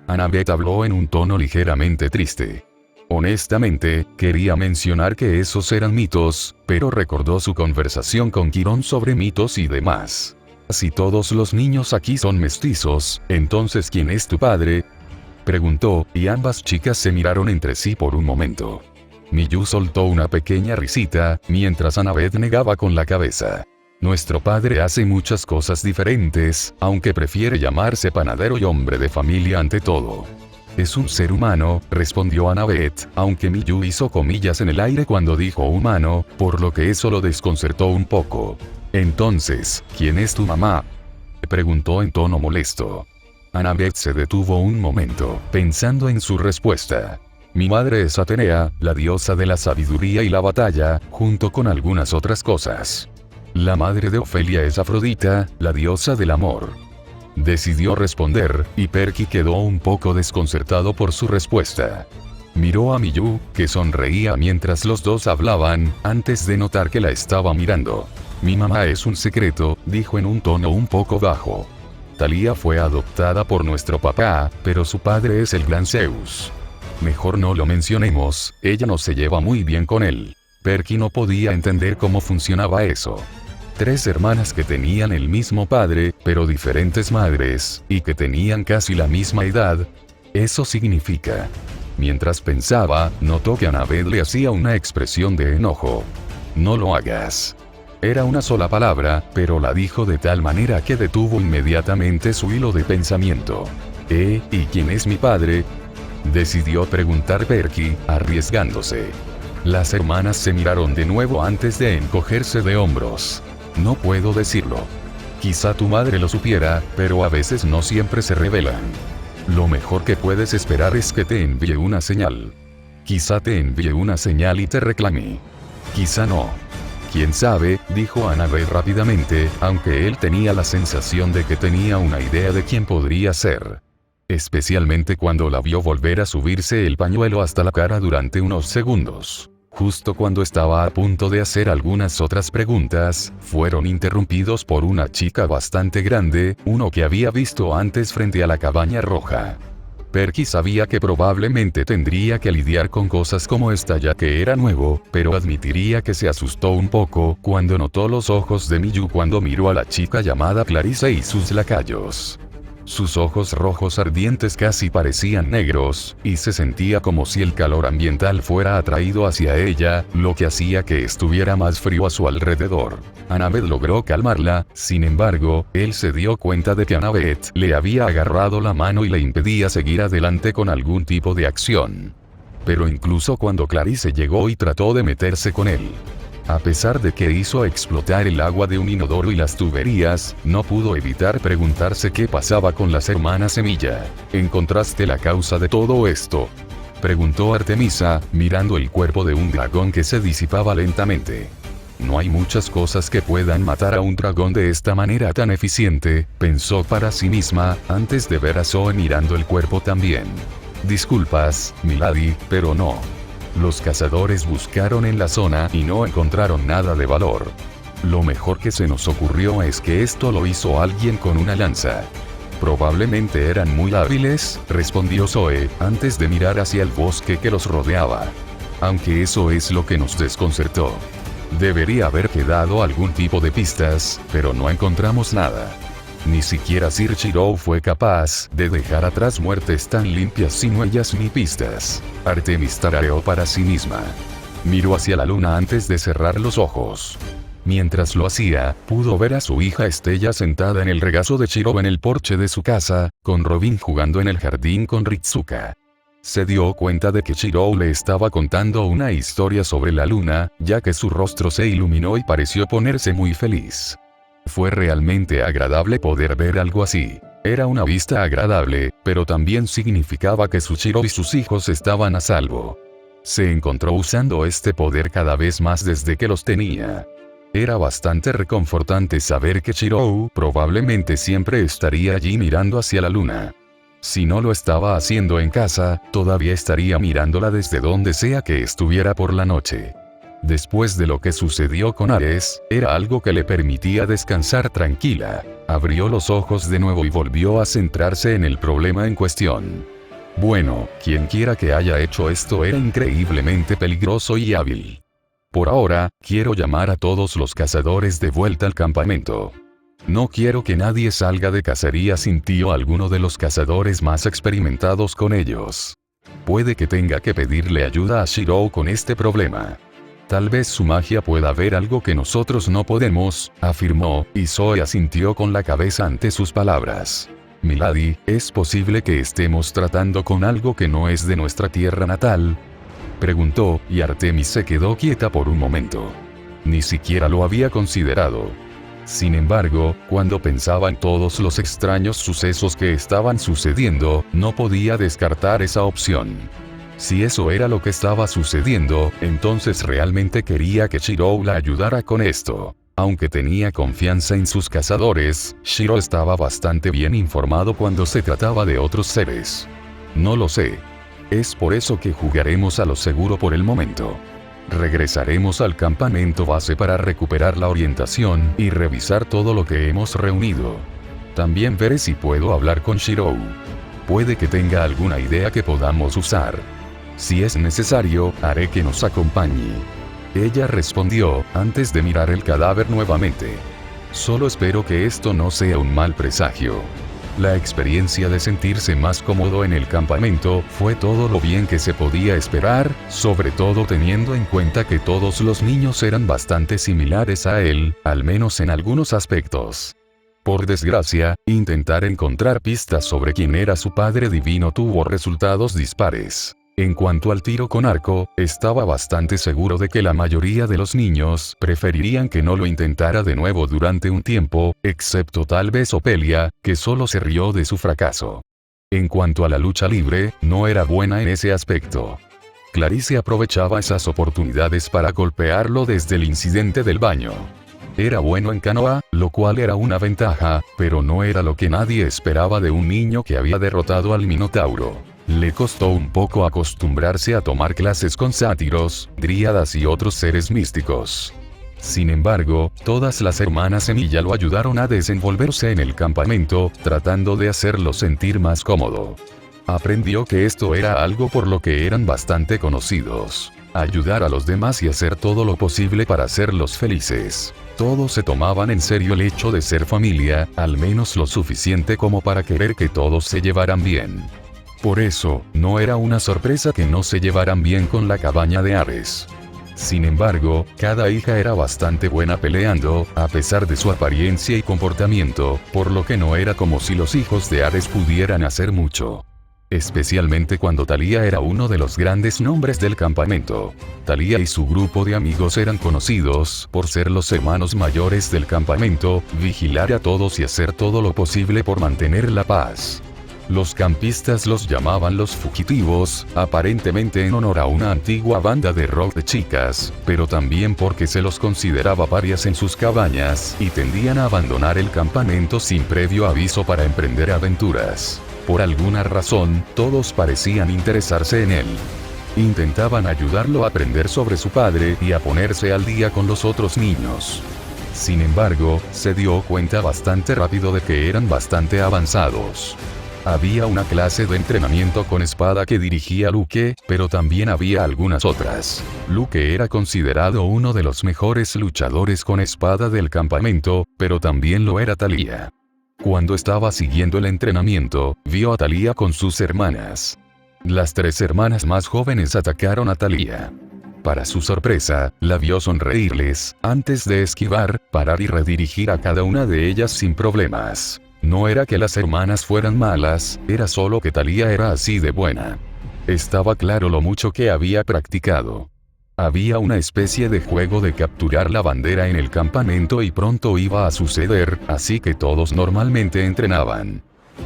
S1: Annabeth habló en un tono ligeramente triste. Honestamente, quería mencionar que esos eran mitos, pero recordó su conversación con Quirón sobre mitos y demás. Si todos los niños aquí son mestizos, entonces ¿quién es tu padre? Preguntó, y ambas chicas se miraron entre sí por un momento. Miyu soltó una pequeña risita, mientras Annabeth negaba con la cabeza. Nuestro padre hace muchas cosas diferentes, aunque prefiere llamarse panadero y hombre de familia ante todo. Es un ser humano, respondió Annabeth, aunque Miyu hizo comillas en el aire cuando dijo humano, por lo que eso lo desconcertó un poco. Entonces, ¿quién es tu mamá? Preguntó en tono molesto. Annabeth se detuvo un momento, pensando en su respuesta. Mi madre es Atenea, la diosa de la sabiduría y la batalla, junto con algunas otras cosas. La madre de Ofelia es Afrodita, la diosa del amor. Decidió responder, y Perky quedó un poco desconcertado por su respuesta. Miró a Miyu, que sonreía mientras los dos hablaban, antes de notar que la estaba mirando. Mi mamá es un secreto, dijo en un tono un poco bajo. Thalía fue adoptada por nuestro papá, pero su padre es el gran Zeus. Mejor no lo mencionemos, ella no se lleva muy bien con él. Perky no podía entender cómo funcionaba eso. 3 hermanas que tenían el mismo padre, pero diferentes madres, y que tenían casi la misma edad. Eso significa. Mientras pensaba, notó que Annabeth le hacía una expresión de enojo. No lo hagas. Era una sola palabra, pero la dijo de tal manera que detuvo inmediatamente su hilo de pensamiento. ¿Y quién es mi padre? Decidió preguntar Perky, arriesgándose. Las hermanas se miraron de nuevo antes de encogerse de hombros. No puedo decirlo. Quizá tu madre lo supiera, pero a veces no siempre se revelan. Lo mejor que puedes esperar es que te envíe una señal. Quizá te envíe una señal y te reclame. Quizá no. ¿Quién sabe?, dijo Annabeth rápidamente, aunque él tenía la sensación de que tenía una idea de quién podría ser. Especialmente cuando la vio volver a subirse el pañuelo hasta la cara durante unos segundos. Justo cuando estaba a punto de hacer algunas otras preguntas, fueron interrumpidos por una chica bastante grande, uno que había visto antes frente a la cabaña roja. Perky sabía que probablemente tendría que lidiar con cosas como esta ya que era nuevo, pero admitiría que se asustó un poco cuando notó los ojos de Miyu cuando miró a la chica llamada Clarissa y sus lacayos. Sus ojos rojos ardientes casi parecían negros, y se sentía como si el calor ambiental fuera atraído hacia ella, lo que hacía que estuviera más frío a su alrededor. Annabeth logró calmarla, sin embargo, él se dio cuenta de que Annabeth le había agarrado la mano y le impedía seguir adelante con algún tipo de acción. Pero incluso cuando Clarisse llegó y trató de meterse con él, a pesar de que hizo explotar el agua de un inodoro y las tuberías, no pudo evitar preguntarse qué pasaba con las hermanas Semilla. ¿Encontraste la causa de todo esto?, preguntó Artemisa, mirando el cuerpo de un dragón que se disipaba lentamente. No hay muchas cosas que puedan matar a un dragón de esta manera tan eficiente, pensó para sí misma, antes de ver a Zoe mirando el cuerpo también. Disculpas, Milady, pero no. Los cazadores buscaron en la zona y no encontraron nada de valor. Lo mejor que se nos ocurrió es que esto lo hizo alguien con una lanza. Probablemente eran muy hábiles, respondió Zoe, antes de mirar hacia el bosque que los rodeaba. Aunque eso es lo que nos desconcertó. Debería haber quedado algún tipo de pistas, pero no encontramos nada. Ni siquiera Sir Shirou fue capaz de dejar atrás muertes tan limpias sin huellas ni pistas. Artemis tarareó para sí misma. Miró hacia la luna antes de cerrar los ojos. Mientras lo hacía, pudo ver a su hija Estella sentada en el regazo de Shirou en el porche de su casa, con Robin jugando en el jardín con Ritsuka. Se dio cuenta de que Shirou le estaba contando una historia sobre la luna, ya que su rostro se iluminó y pareció ponerse muy feliz. Fue realmente agradable poder ver algo así. Era una vista agradable, pero también significaba que Shirou y sus hijos estaban a salvo. Se encontró usando este poder cada vez más desde que los tenía. Era bastante reconfortante saber que Shirou probablemente siempre estaría allí mirando hacia la luna. Si no lo estaba haciendo en casa, todavía estaría mirándola desde donde sea que estuviera por la noche. Después de lo que sucedió con Ares, era algo que le permitía descansar tranquila. Abrió los ojos de nuevo y volvió a centrarse en el problema en cuestión. Bueno, quienquiera que haya hecho esto era increíblemente peligroso y hábil. Por ahora, quiero llamar a todos los cazadores de vuelta al campamento. No quiero que nadie salga de cacería sin tío alguno de los cazadores más experimentados con ellos. Puede que tenga que pedirle ayuda a Shirou con este problema. Tal vez su magia pueda ver algo que nosotros no podemos, afirmó, y Zoe asintió con la cabeza ante sus palabras. Milady, ¿es posible que estemos tratando con algo que no es de nuestra tierra natal? Preguntó, y Artemis se quedó quieta por un momento. Ni siquiera lo había considerado. Sin embargo, cuando pensaba en todos los extraños sucesos que estaban sucediendo, no podía descartar esa opción. Si eso era lo que estaba sucediendo, entonces realmente quería que Shirou la ayudara con esto. Aunque tenía confianza en sus cazadores, Shirou estaba bastante bien informado cuando se trataba de otros seres. No lo sé. Es por eso que jugaremos a lo seguro por el momento. Regresaremos al campamento base para recuperar la orientación y revisar todo lo que hemos reunido. También veré si puedo hablar con Shirou. Puede que tenga alguna idea que podamos usar. Si es necesario, haré que nos acompañe. Ella respondió, antes de mirar el cadáver nuevamente. Solo espero que esto no sea un mal presagio. La experiencia de sentirse más cómodo en el campamento fue todo lo bien que se podía esperar, sobre todo teniendo en cuenta que todos los niños eran bastante similares a él, al menos en algunos aspectos. Por desgracia, intentar encontrar pistas sobre quién era su padre divino tuvo resultados dispares. En cuanto al tiro con arco, estaba bastante seguro de que la mayoría de los niños preferirían que no lo intentara de nuevo durante un tiempo, excepto tal vez Opelia, que solo se rió de su fracaso. En cuanto a la lucha libre, no era buena en ese aspecto. Clarice aprovechaba esas oportunidades para golpearlo desde el incidente del baño. Era bueno en canoa, lo cual era una ventaja, pero no era lo que nadie esperaba de un niño que había derrotado al Minotauro. Le costó un poco acostumbrarse a tomar clases con sátiros, dríadas y otros seres místicos. Sin embargo, todas las hermanas Semilla lo ayudaron a desenvolverse en el campamento, tratando de hacerlo sentir más cómodo. Aprendió que esto era algo por lo que eran bastante conocidos. Ayudar a los demás y hacer todo lo posible para hacerlos felices. Todos se tomaban en serio el hecho de ser familia, al menos lo suficiente como para querer que todos se llevaran bien. Por eso, no era una sorpresa que no se llevaran bien con la cabaña de Ares. Sin embargo, cada hija era bastante buena peleando, a pesar de su apariencia y comportamiento, por lo que no era como si los hijos de Ares pudieran hacer mucho. Especialmente cuando Thalía era uno de los grandes nombres del campamento. Thalía y su grupo de amigos eran conocidos por ser los hermanos mayores del campamento, vigilar a todos y hacer todo lo posible por mantener la paz. Los campistas los llamaban los fugitivos, aparentemente en honor a una antigua banda de rock de chicas, pero también porque se los consideraba parias en sus cabañas y tendían a abandonar el campamento sin previo aviso para emprender aventuras. Por alguna razón, todos parecían interesarse en él. Intentaban ayudarlo a aprender sobre su padre y a ponerse al día con los otros niños. Sin embargo, se dio cuenta bastante rápido de que eran bastante avanzados. Había una clase de entrenamiento con espada que dirigía Luke, pero también había algunas otras. Luke era considerado uno de los mejores luchadores con espada del campamento, pero también lo era Thalía. Cuando estaba siguiendo el entrenamiento, vio a Thalía con sus hermanas. Las 3 hermanas más jóvenes atacaron a Thalía. Para su sorpresa, la vio sonreírles, antes de esquivar, parar y redirigir a cada una de ellas sin problemas. No era que las hermanas fueran malas, era solo que Thalía era así de buena. Estaba claro lo mucho que había practicado. Había una especie de juego de capturar la bandera en el campamento y pronto iba a suceder, así que todos normalmente entrenaban.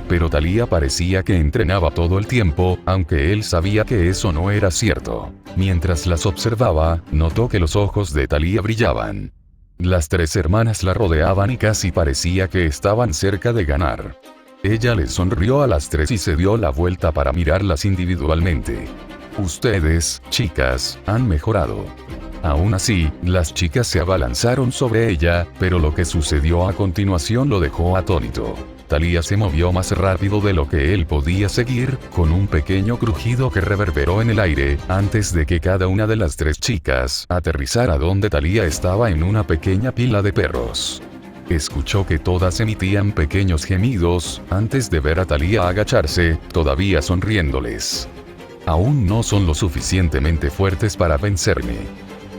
S1: Pero Thalía parecía que entrenaba todo el tiempo, aunque él sabía que eso no era cierto. Mientras las observaba, notó que los ojos de Thalía brillaban. Las 3 hermanas la rodeaban y casi parecía que estaban cerca de ganar. Ella les sonrió a las 3 y se dio la vuelta para mirarlas individualmente. Ustedes, chicas, han mejorado. Aún así, las chicas se abalanzaron sobre ella, pero lo que sucedió a continuación lo dejó atónito. Thalía se movió más rápido de lo que él podía seguir, con un pequeño crujido que reverberó en el aire, antes de que cada una de las 3 chicas aterrizara donde Thalía estaba en una pequeña pila de perros. Escuchó que todas emitían pequeños gemidos, antes de ver a Thalía agacharse, todavía sonriéndoles. Aún no son lo suficientemente fuertes para vencerme.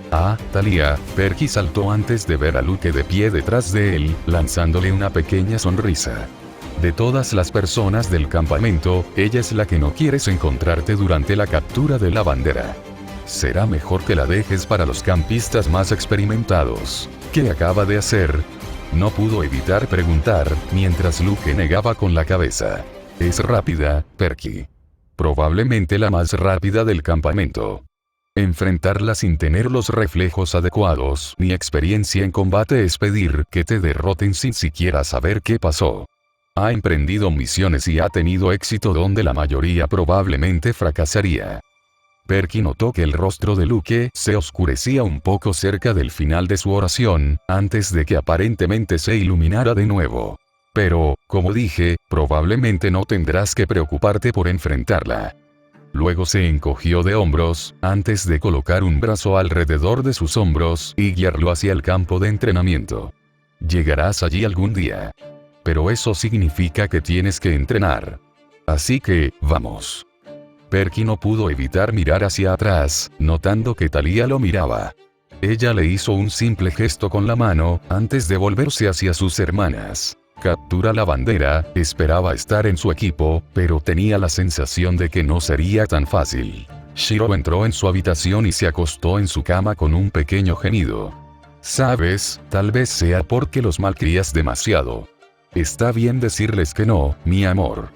S1: Ah, Thalía, Perky saltó antes de ver a Luke de pie detrás de él, lanzándole una pequeña sonrisa. De todas las personas del campamento, ella es la que no quieres encontrarte durante la captura de la bandera. Será mejor que la dejes para los campistas más experimentados. ¿Qué acaba de hacer? No pudo evitar preguntar, mientras Luke negaba con la cabeza. Es rápida, Perky. Probablemente la más rápida del campamento. Enfrentarla sin tener los reflejos adecuados ni experiencia en combate es pedir que te derroten sin siquiera saber qué pasó. Ha emprendido misiones y ha tenido éxito donde la mayoría probablemente fracasaría. Perky notó que el rostro de Luke se oscurecía un poco cerca del final de su oración, antes de que aparentemente se iluminara de nuevo. Pero, como dije, probablemente no tendrás que preocuparte por enfrentarla. Luego se encogió de hombros, antes de colocar un brazo alrededor de sus hombros y guiarlo hacia el campo de entrenamiento. Llegarás allí algún día. Pero eso significa que tienes que entrenar. Así que, vamos. Perky no pudo evitar mirar hacia atrás, notando que Thalía lo miraba. Ella le hizo un simple gesto con la mano, antes de volverse hacia sus hermanas. Captura la bandera, esperaba estar en su equipo, pero tenía la sensación de que no sería tan fácil. Shiro entró en su habitación y se acostó en su cama con un pequeño gemido. Sabes, tal vez sea porque los malcrías demasiado. Está bien decirles que no, mi amor.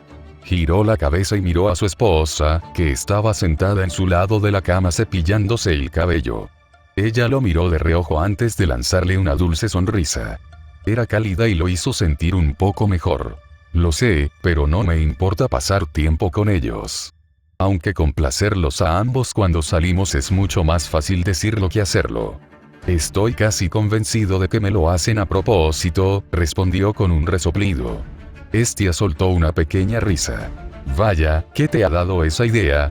S1: Giró la cabeza y miró a su esposa, que estaba sentada en su lado de la cama cepillándose el cabello. Ella lo miró de reojo antes de lanzarle una dulce sonrisa. Era cálida y lo hizo sentir un poco mejor. Lo sé, pero no me importa pasar tiempo con ellos. Aunque complacerlos a ambos cuando salimos es mucho más fácil decirlo que hacerlo. Estoy casi convencido de que me lo hacen a propósito, respondió con un resoplido. Estia soltó una pequeña risa. Vaya, ¿qué te ha dado esa idea?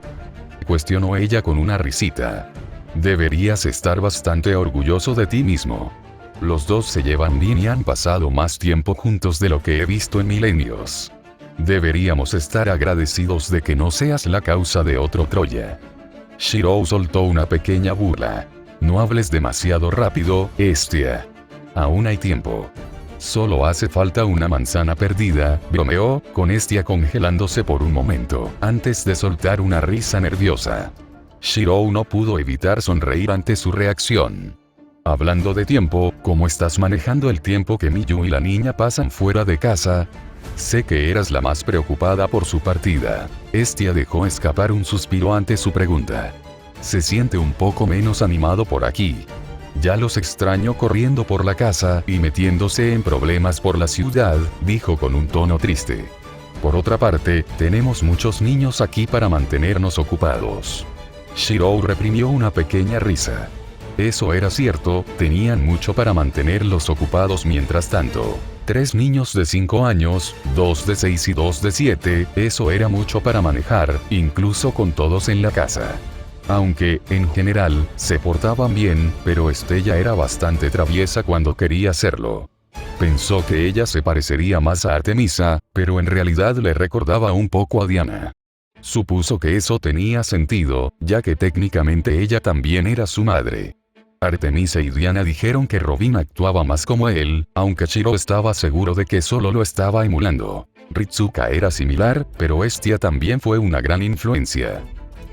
S1: Cuestionó ella con una risita. Deberías estar bastante orgulloso de ti mismo. Los dos se llevan bien y han pasado más tiempo juntos de lo que he visto en milenios. Deberíamos estar agradecidos de que no seas la causa de otro Troya. Shiro soltó una pequeña burla. No hables demasiado rápido, Estia. Aún hay tiempo. Solo hace falta una manzana perdida, bromeó, con Estia congelándose por un momento, antes de soltar una risa nerviosa. Shiro no pudo evitar sonreír ante su reacción. Hablando de tiempo, ¿cómo estás manejando el tiempo que Miyu y la niña pasan fuera de casa? Sé que eras la más preocupada por su partida. Estia dejó escapar un suspiro ante su pregunta. Se siente un poco menos animado por aquí. Ya los extraño corriendo por la casa y metiéndose en problemas por la ciudad, dijo con un tono triste. Por otra parte, tenemos muchos niños aquí para mantenernos ocupados. Shirou reprimió una pequeña risa. Eso era cierto, tenían mucho para mantenerlos ocupados mientras tanto. 3 niños de 5 años, 2 de 6 y 2 de 7, eso era mucho para manejar, incluso con todos en la casa. Aunque, en general, se portaban bien, pero Stella era bastante traviesa cuando quería hacerlo. Pensó que ella se parecería más a Artemisa, pero en realidad le recordaba un poco a Diana. Supuso que eso tenía sentido, ya que técnicamente ella también era su madre. Artemisa y Diana dijeron que Robin actuaba más como él, aunque Shiro estaba seguro de que solo lo estaba emulando. Ritsuka era similar, pero Estia también fue una gran influencia.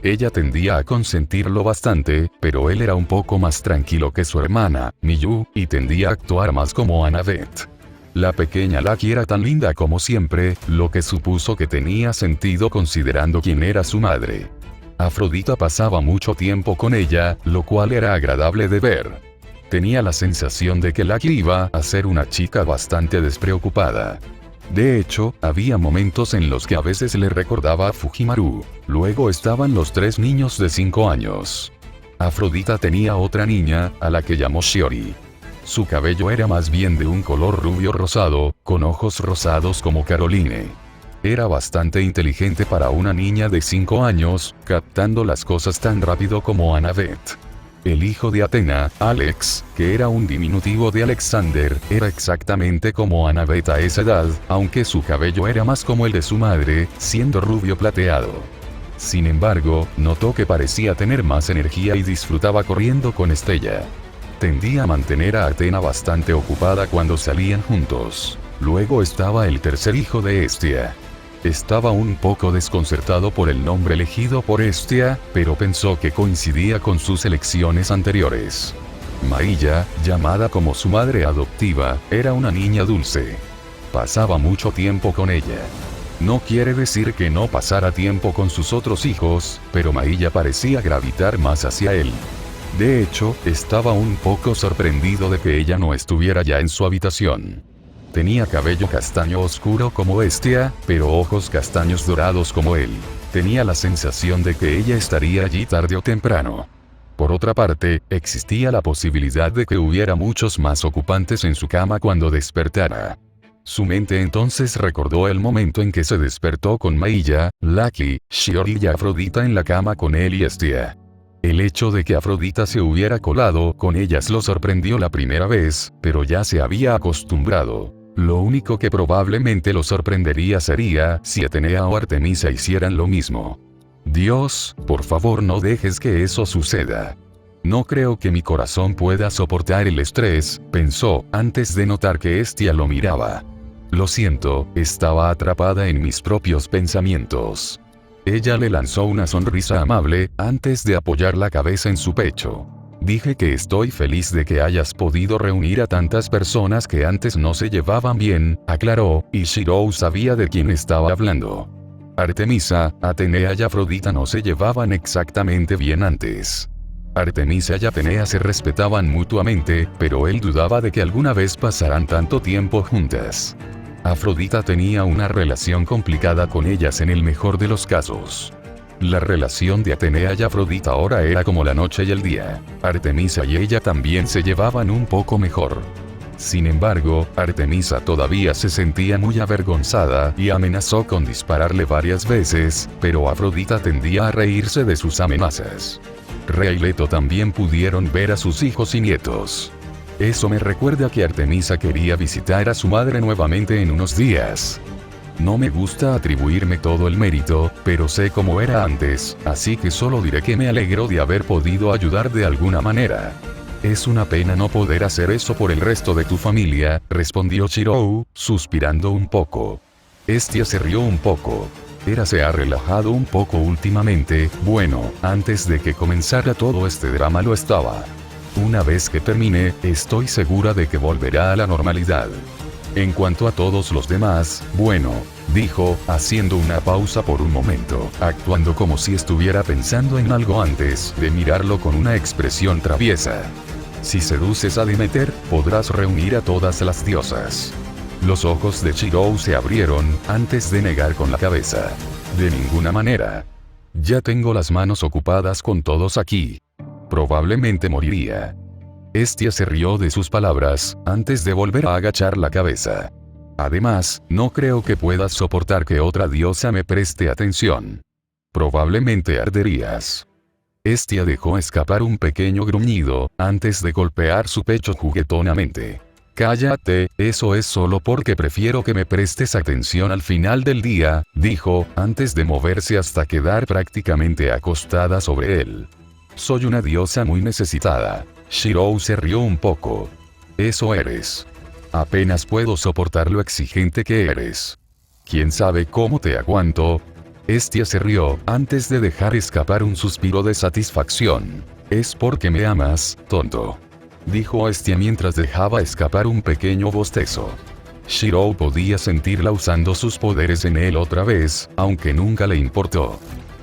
S1: Ella tendía a consentirlo bastante, pero él era un poco más tranquilo que su hermana, Miyu, y tendía a actuar más como Annabeth. La pequeña Lucky era tan linda como siempre, lo que supuso que tenía sentido considerando quién era su madre. Afrodita pasaba mucho tiempo con ella, lo cual era agradable de ver. Tenía la sensación de que Lucky iba a ser una chica bastante despreocupada. De hecho, había momentos en los que a veces le recordaba a Fujimaru. Luego estaban los 3 niños de 5 años. Afrodita tenía otra niña, a la que llamó Shiori. Su cabello era más bien de un color rubio rosado, con ojos rosados como Caroline. Era bastante inteligente para una niña de 5 años, captando las cosas tan rápido como Annabeth. El hijo de Athena, Alex, que era un diminutivo de Alexander, era exactamente como Annabeth a esa edad, aunque su cabello era más como el de su madre, siendo rubio plateado. Sin embargo, notó que parecía tener más energía y disfrutaba corriendo con Stella. Tendía a mantener a Athena bastante ocupada cuando salían juntos. Luego estaba el tercer hijo de Estia. Estaba un poco desconcertado por el nombre elegido por Estia, pero pensó que coincidía con sus elecciones anteriores. Mailla, llamada como su madre adoptiva, era una niña dulce. Pasaba mucho tiempo con ella. No quiere decir que no pasara tiempo con sus otros hijos, pero Mailla parecía gravitar más hacia él. De hecho, estaba un poco sorprendido de que ella no estuviera ya en su habitación. Tenía cabello castaño oscuro como Estia, pero ojos castaños dorados como él. Tenía la sensación de que ella estaría allí tarde o temprano. Por otra parte, existía la posibilidad de que hubiera muchos más ocupantes en su cama cuando despertara. Su mente entonces recordó el momento en que se despertó con Mailla, Lucky, Shiori y Afrodita en la cama con él y Estia. El hecho de que Afrodita se hubiera colado con ellas lo sorprendió la primera vez, pero ya se había acostumbrado. Lo único que probablemente lo sorprendería sería si Atenea o Artemisa hicieran lo mismo. Dios, por favor no dejes que eso suceda. No creo que mi corazón pueda soportar el estrés, pensó, antes de notar que Estia lo miraba. Lo siento, estaba atrapada en mis propios pensamientos. Ella le lanzó una sonrisa amable, antes de apoyar la cabeza en su pecho. Dije que estoy feliz de que hayas podido reunir a tantas personas que antes no se llevaban bien, aclaró, y Shirou sabía de quién estaba hablando. Artemisa, Atenea y Afrodita no se llevaban exactamente bien antes. Artemisa y Atenea se respetaban mutuamente, pero él dudaba de que alguna vez pasaran tanto tiempo juntas. Afrodita tenía una relación complicada con ellas en el mejor de los casos. La relación de Atenea y Afrodita ahora era como la noche y el día. Artemisa y ella también se llevaban un poco mejor. Sin embargo, Artemisa todavía se sentía muy avergonzada y amenazó con dispararle varias veces, pero Afrodita tendía a reírse de sus amenazas. Rea y Leto también pudieron ver a sus hijos y nietos. Eso me recuerda que Artemisa quería visitar a su madre nuevamente en unos días. No me gusta atribuirme todo el mérito, pero sé cómo era antes, así que solo diré que me alegro de haber podido ayudar de alguna manera. Es una pena no poder hacer eso por el resto de tu familia, respondió Shirou, suspirando un poco. Estia se rió un poco. Se ha relajado un poco últimamente, bueno, antes de que comenzara todo este drama lo estaba. Una vez que termine, estoy segura de que volverá a la normalidad. En cuanto a todos los demás, bueno, dijo, haciendo una pausa por un momento, actuando como si estuviera pensando en algo antes de mirarlo con una expresión traviesa. Si seduces a Demeter, podrás reunir a todas las diosas. Los ojos de Shirou se abrieron, antes de negar con la cabeza. De ninguna manera. Ya tengo las manos ocupadas con todos aquí. Probablemente moriría. Estia se rió de sus palabras, antes de volver a agachar la cabeza. Además, no creo que puedas soportar que otra diosa me preste atención. Probablemente arderías. Estia dejó escapar un pequeño gruñido, antes de golpear su pecho juguetonamente. Cállate, eso es solo porque prefiero que me prestes atención al final del día, dijo, antes de moverse hasta quedar prácticamente acostada sobre él. Soy una diosa muy necesitada. Shirou se rió un poco. Eso eres. Apenas puedo soportar lo exigente que eres. ¿Quién sabe cómo te aguanto? Estia se rió, antes de dejar escapar un suspiro de satisfacción. Es porque me amas, tonto. Dijo Estia mientras dejaba escapar un pequeño bostezo. Shirou podía sentirla usando sus poderes en él otra vez, aunque nunca le importó.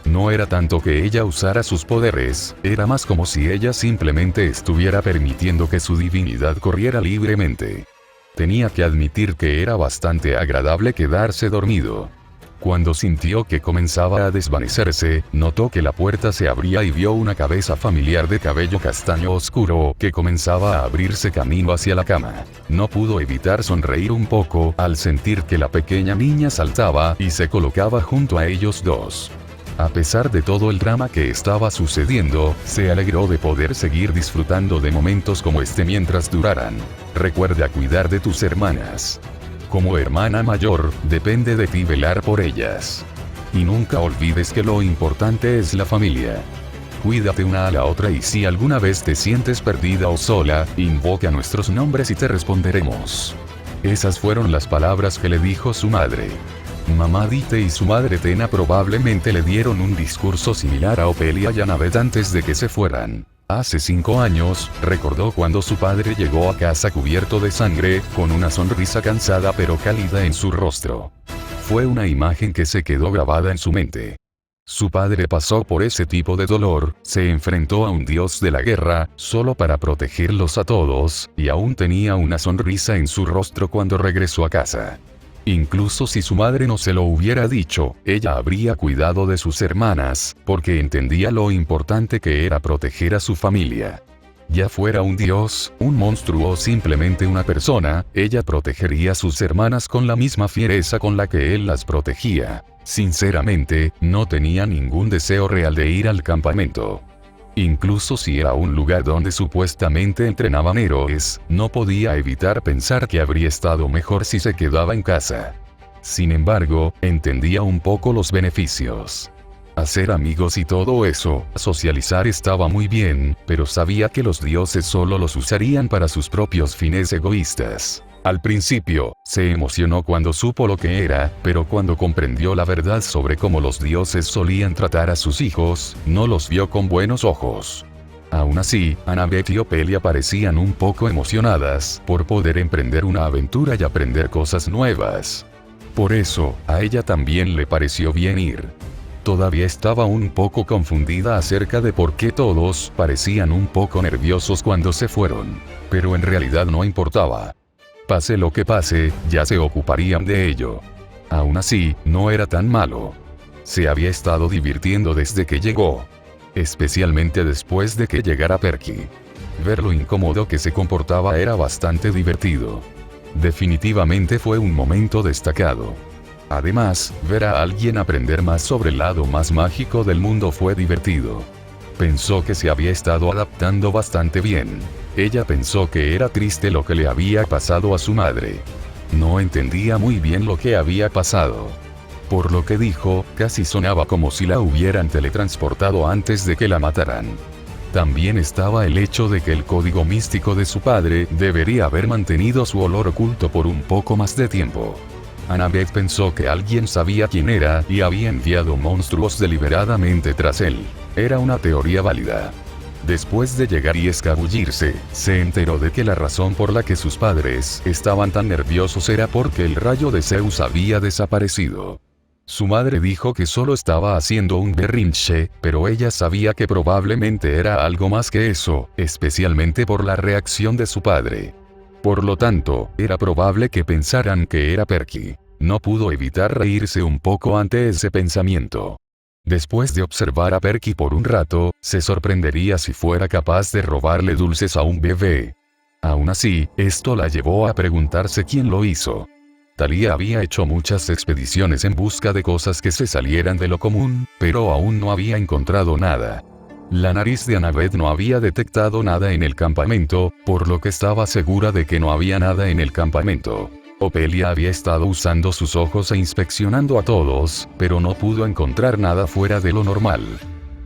S1: No era tanto que ella usara sus poderes, era más como si ella simplemente estuviera permitiendo que su divinidad corriera libremente. Tenía que admitir que era bastante agradable quedarse dormido. Cuando sintió que comenzaba a desvanecerse, notó que la puerta se abría y vio una cabeza familiar de cabello castaño oscuro que comenzaba a abrirse camino hacia la cama. No pudo evitar sonreír un poco al sentir que la pequeña niña saltaba y se colocaba junto a ellos dos. A pesar de todo el drama que estaba sucediendo, se alegró de poder seguir disfrutando de momentos como este mientras duraran. Recuerda cuidar de tus hermanas. Como hermana mayor, depende de ti velar por ellas. Y nunca olvides que lo importante es la familia. Cuídate una a la otra y si alguna vez te sientes perdida o sola, invoca nuestros nombres y te responderemos. Esas fueron las palabras que le dijo su madre. Mamá Dite y su madre Tena probablemente le dieron un discurso similar a Opelia y Annabeth antes de que se fueran. Hace 5 años, recordó cuando su padre llegó a casa cubierto de sangre, con una sonrisa cansada pero cálida en su rostro. Fue una imagen que se quedó grabada en su mente. Su padre pasó por ese tipo de dolor, se enfrentó a un dios de la guerra, solo para protegerlos a todos, y aún tenía una sonrisa en su rostro cuando regresó a casa. Incluso si su madre no se lo hubiera dicho, ella habría cuidado de sus hermanas, porque entendía lo importante que era proteger a su familia. Ya fuera un dios, un monstruo o simplemente una persona, ella protegería a sus hermanas con la misma fiereza con la que él las protegía. Sinceramente, no tenía ningún deseo real de ir al campamento. Incluso si era un lugar donde supuestamente entrenaban héroes, no podía evitar pensar que habría estado mejor si se quedaba en casa. Sin embargo, entendía un poco los beneficios. Hacer amigos y todo eso, socializar estaba muy bien, pero sabía que los dioses solo los usarían para sus propios fines egoístas. Al principio, se emocionó cuando supo lo que era, pero cuando comprendió la verdad sobre cómo los dioses solían tratar a sus hijos, no los vio con buenos ojos. Aún así, Annabeth y Opelia parecían un poco emocionadas por poder emprender una aventura y aprender cosas nuevas. Por eso, a ella también le pareció bien ir. Todavía estaba un poco confundida acerca de por qué todos parecían un poco nerviosos cuando se fueron, pero en realidad no importaba. Pase lo que pase, ya se ocuparían de ello. Aún así, no era tan malo. Se había estado divirtiendo desde que llegó. Especialmente después de que llegara Perky. Ver lo incómodo que se comportaba era bastante divertido. Definitivamente fue un momento destacado. Además, ver a alguien aprender más sobre el lado más mágico del mundo fue divertido. Pensó que se había estado adaptando bastante bien. Ella pensó que era triste lo que le había pasado a su madre. No entendía muy bien lo que había pasado. Por lo que dijo, casi sonaba como si la hubieran teletransportado antes de que la mataran. También estaba el hecho de que el código místico de su padre debería haber mantenido su olor oculto por un poco más de tiempo. Annabeth pensó que alguien sabía quién era y había enviado monstruos deliberadamente tras él. Era una teoría válida. Después de llegar y escabullirse, se enteró de que la razón por la que sus padres estaban tan nerviosos era porque el rayo de Zeus había desaparecido. Su madre dijo que solo estaba haciendo un berrinche, pero ella sabía que probablemente era algo más que eso, especialmente por la reacción de su padre. Por lo tanto, era probable que pensaran que era Perky. No pudo evitar reírse un poco ante ese pensamiento. Después de observar a Perky por un rato, se sorprendería si fuera capaz de robarle dulces a un bebé. Aún así, esto la llevó a preguntarse quién lo hizo. Talia había hecho muchas expediciones en busca de cosas que se salieran de lo común, pero aún no había encontrado nada. La nariz de Annabeth no había detectado nada en el campamento, por lo que estaba segura de que no había nada en el campamento. Ophelia había estado usando sus ojos e inspeccionando a todos, pero no pudo encontrar nada fuera de lo normal.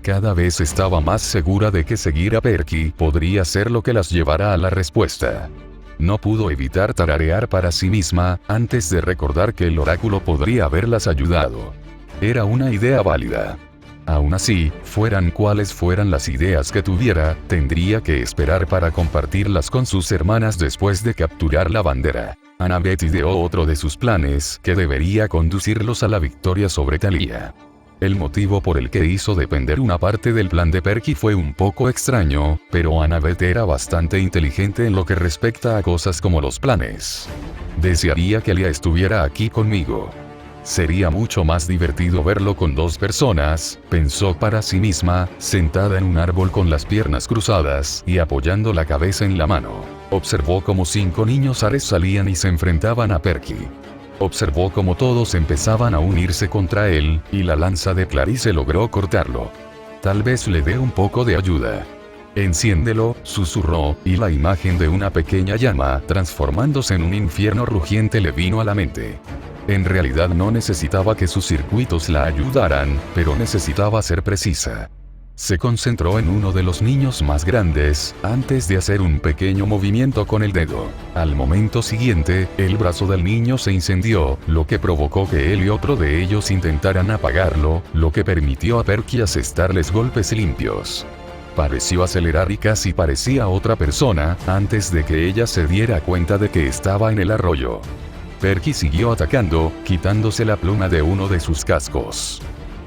S1: Cada vez estaba más segura de que seguir a Perky podría ser lo que las llevara a la respuesta. No pudo evitar tararear para sí misma, antes de recordar que el oráculo podría haberlas ayudado. Era una idea válida. Aún así, fueran cuales fueran las ideas que tuviera, tendría que esperar para compartirlas con sus hermanas después de capturar la bandera. Annabeth ideó otro de sus planes que debería conducirlos a la victoria sobre Talia. El motivo por el que hizo depender una parte del plan de Perky fue un poco extraño, pero Annabeth era bastante inteligente en lo que respecta a cosas como los planes. Desearía que Talia estuviera aquí conmigo. Sería mucho más divertido verlo con dos personas, pensó para sí misma, sentada en un árbol con las piernas cruzadas y apoyando la cabeza en la mano. Observó cómo 5 niños ares salían y se enfrentaban a Perky. Observó cómo todos empezaban a unirse contra él, y la lanza de Clarice logró cortarlo. Tal vez le dé un poco de ayuda. Enciéndelo, susurró, y la imagen de una pequeña llama, transformándose en un infierno rugiente le vino a la mente. En realidad no necesitaba que sus circuitos la ayudaran, pero necesitaba ser precisa. Se concentró en uno de los niños más grandes, antes de hacer un pequeño movimiento con el dedo. Al momento siguiente, el brazo del niño se incendió, lo que provocó que él y otro de ellos intentaran apagarlo, lo que permitió a Perky asestarles golpes limpios. Pareció acelerar y casi parecía otra persona, antes de que ella se diera cuenta de que estaba en el arroyo. Perky siguió atacando, quitándose la pluma de uno de sus cascos.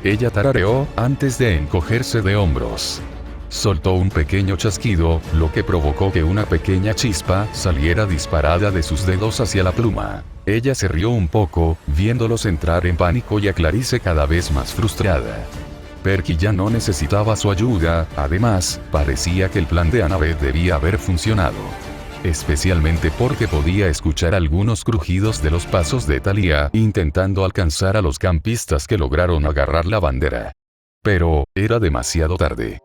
S1: Ella tarareó, antes de encogerse de hombros. Soltó un pequeño chasquido, lo que provocó que una pequeña chispa saliera disparada de sus dedos hacia la pluma. Ella se rió un poco, viéndolos entrar en pánico y a Clarice cada vez más frustrada. Perky ya no necesitaba su ayuda, además, parecía que el plan de Annabeth debía haber funcionado. Especialmente porque podía escuchar algunos crujidos de los pasos de Talia intentando alcanzar a los campistas que lograron agarrar la bandera. Pero, era demasiado tarde.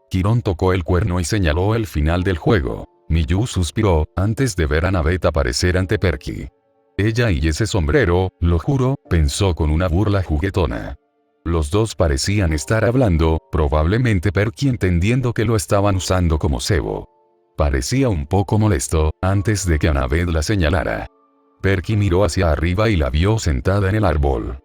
S1: Chiron tocó el cuerno y señaló el final del juego. Miyu suspiró, antes de ver a Annabeth aparecer ante Perky. Ella y ese sombrero, lo juro, pensó con una burla juguetona. Los dos parecían estar hablando, probablemente Perky entendiendo que lo estaban usando como cebo. Parecía un poco molesto, antes de que Annabeth la señalara. Perky miró hacia arriba y la vio sentada en el árbol.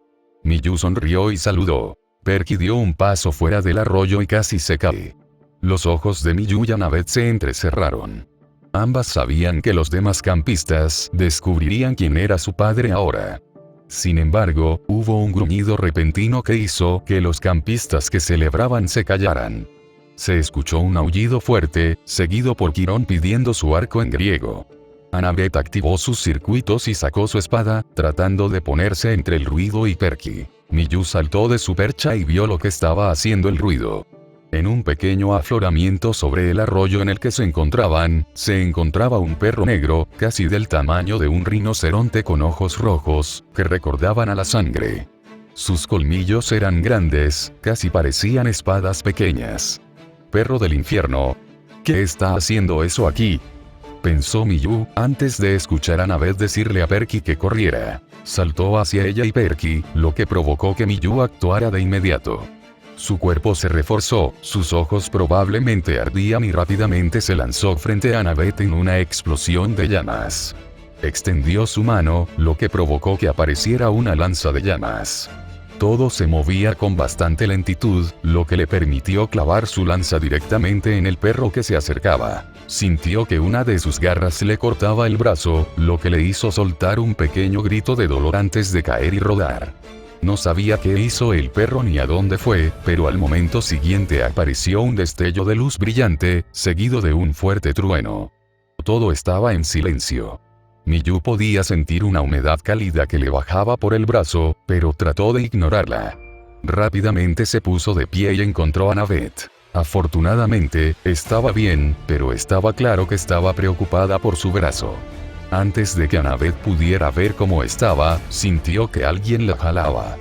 S1: Miyu sonrió y saludó. Perky dio un paso fuera del arroyo y casi se cae. Los ojos de Miyu y Annabeth se entrecerraron. Ambas sabían que los demás campistas descubrirían quién era su padre ahora. Sin embargo, hubo un gruñido repentino que hizo que los campistas que celebraban se callaran. Se escuchó un aullido fuerte, seguido por Chiron pidiendo su arco en griego. Annabeth activó sus circuitos y sacó su espada, tratando de ponerse entre el ruido y Perky. Miyu saltó de su percha y vio lo que estaba haciendo el ruido. En un pequeño afloramiento sobre el arroyo en el que se encontraba un perro negro, casi del tamaño de un rinoceronte con ojos rojos, que recordaban a la sangre. Sus colmillos eran grandes, casi parecían espadas pequeñas. Perro del infierno. ¿Qué está haciendo eso aquí?, pensó Miyu, antes de escuchar a Annabeth decirle a Perky que corriera. Saltó hacia ella y Perky, lo que provocó que Miyu actuara de inmediato. Su cuerpo se reforzó, sus ojos probablemente ardían y rápidamente se lanzó frente a Annabeth en una explosión de llamas. Extendió su mano, lo que provocó que apareciera una lanza de llamas. Todo se movía con bastante lentitud, lo que le permitió clavar su lanza directamente en el perro que se acercaba. Sintió que una de sus garras le cortaba el brazo, lo que le hizo soltar un pequeño grito de dolor antes de caer y rodar. No sabía qué hizo el perro ni a dónde fue, pero al momento siguiente apareció un destello de luz brillante, seguido de un fuerte trueno. Todo estaba en silencio. Miyu podía sentir una humedad cálida que le bajaba por el brazo, pero trató de ignorarla. Rápidamente se puso de pie y encontró a Annabeth. Afortunadamente, estaba bien, pero estaba claro que estaba preocupada por su brazo. Antes de que Annabeth pudiera ver cómo estaba, sintió que alguien la jalaba.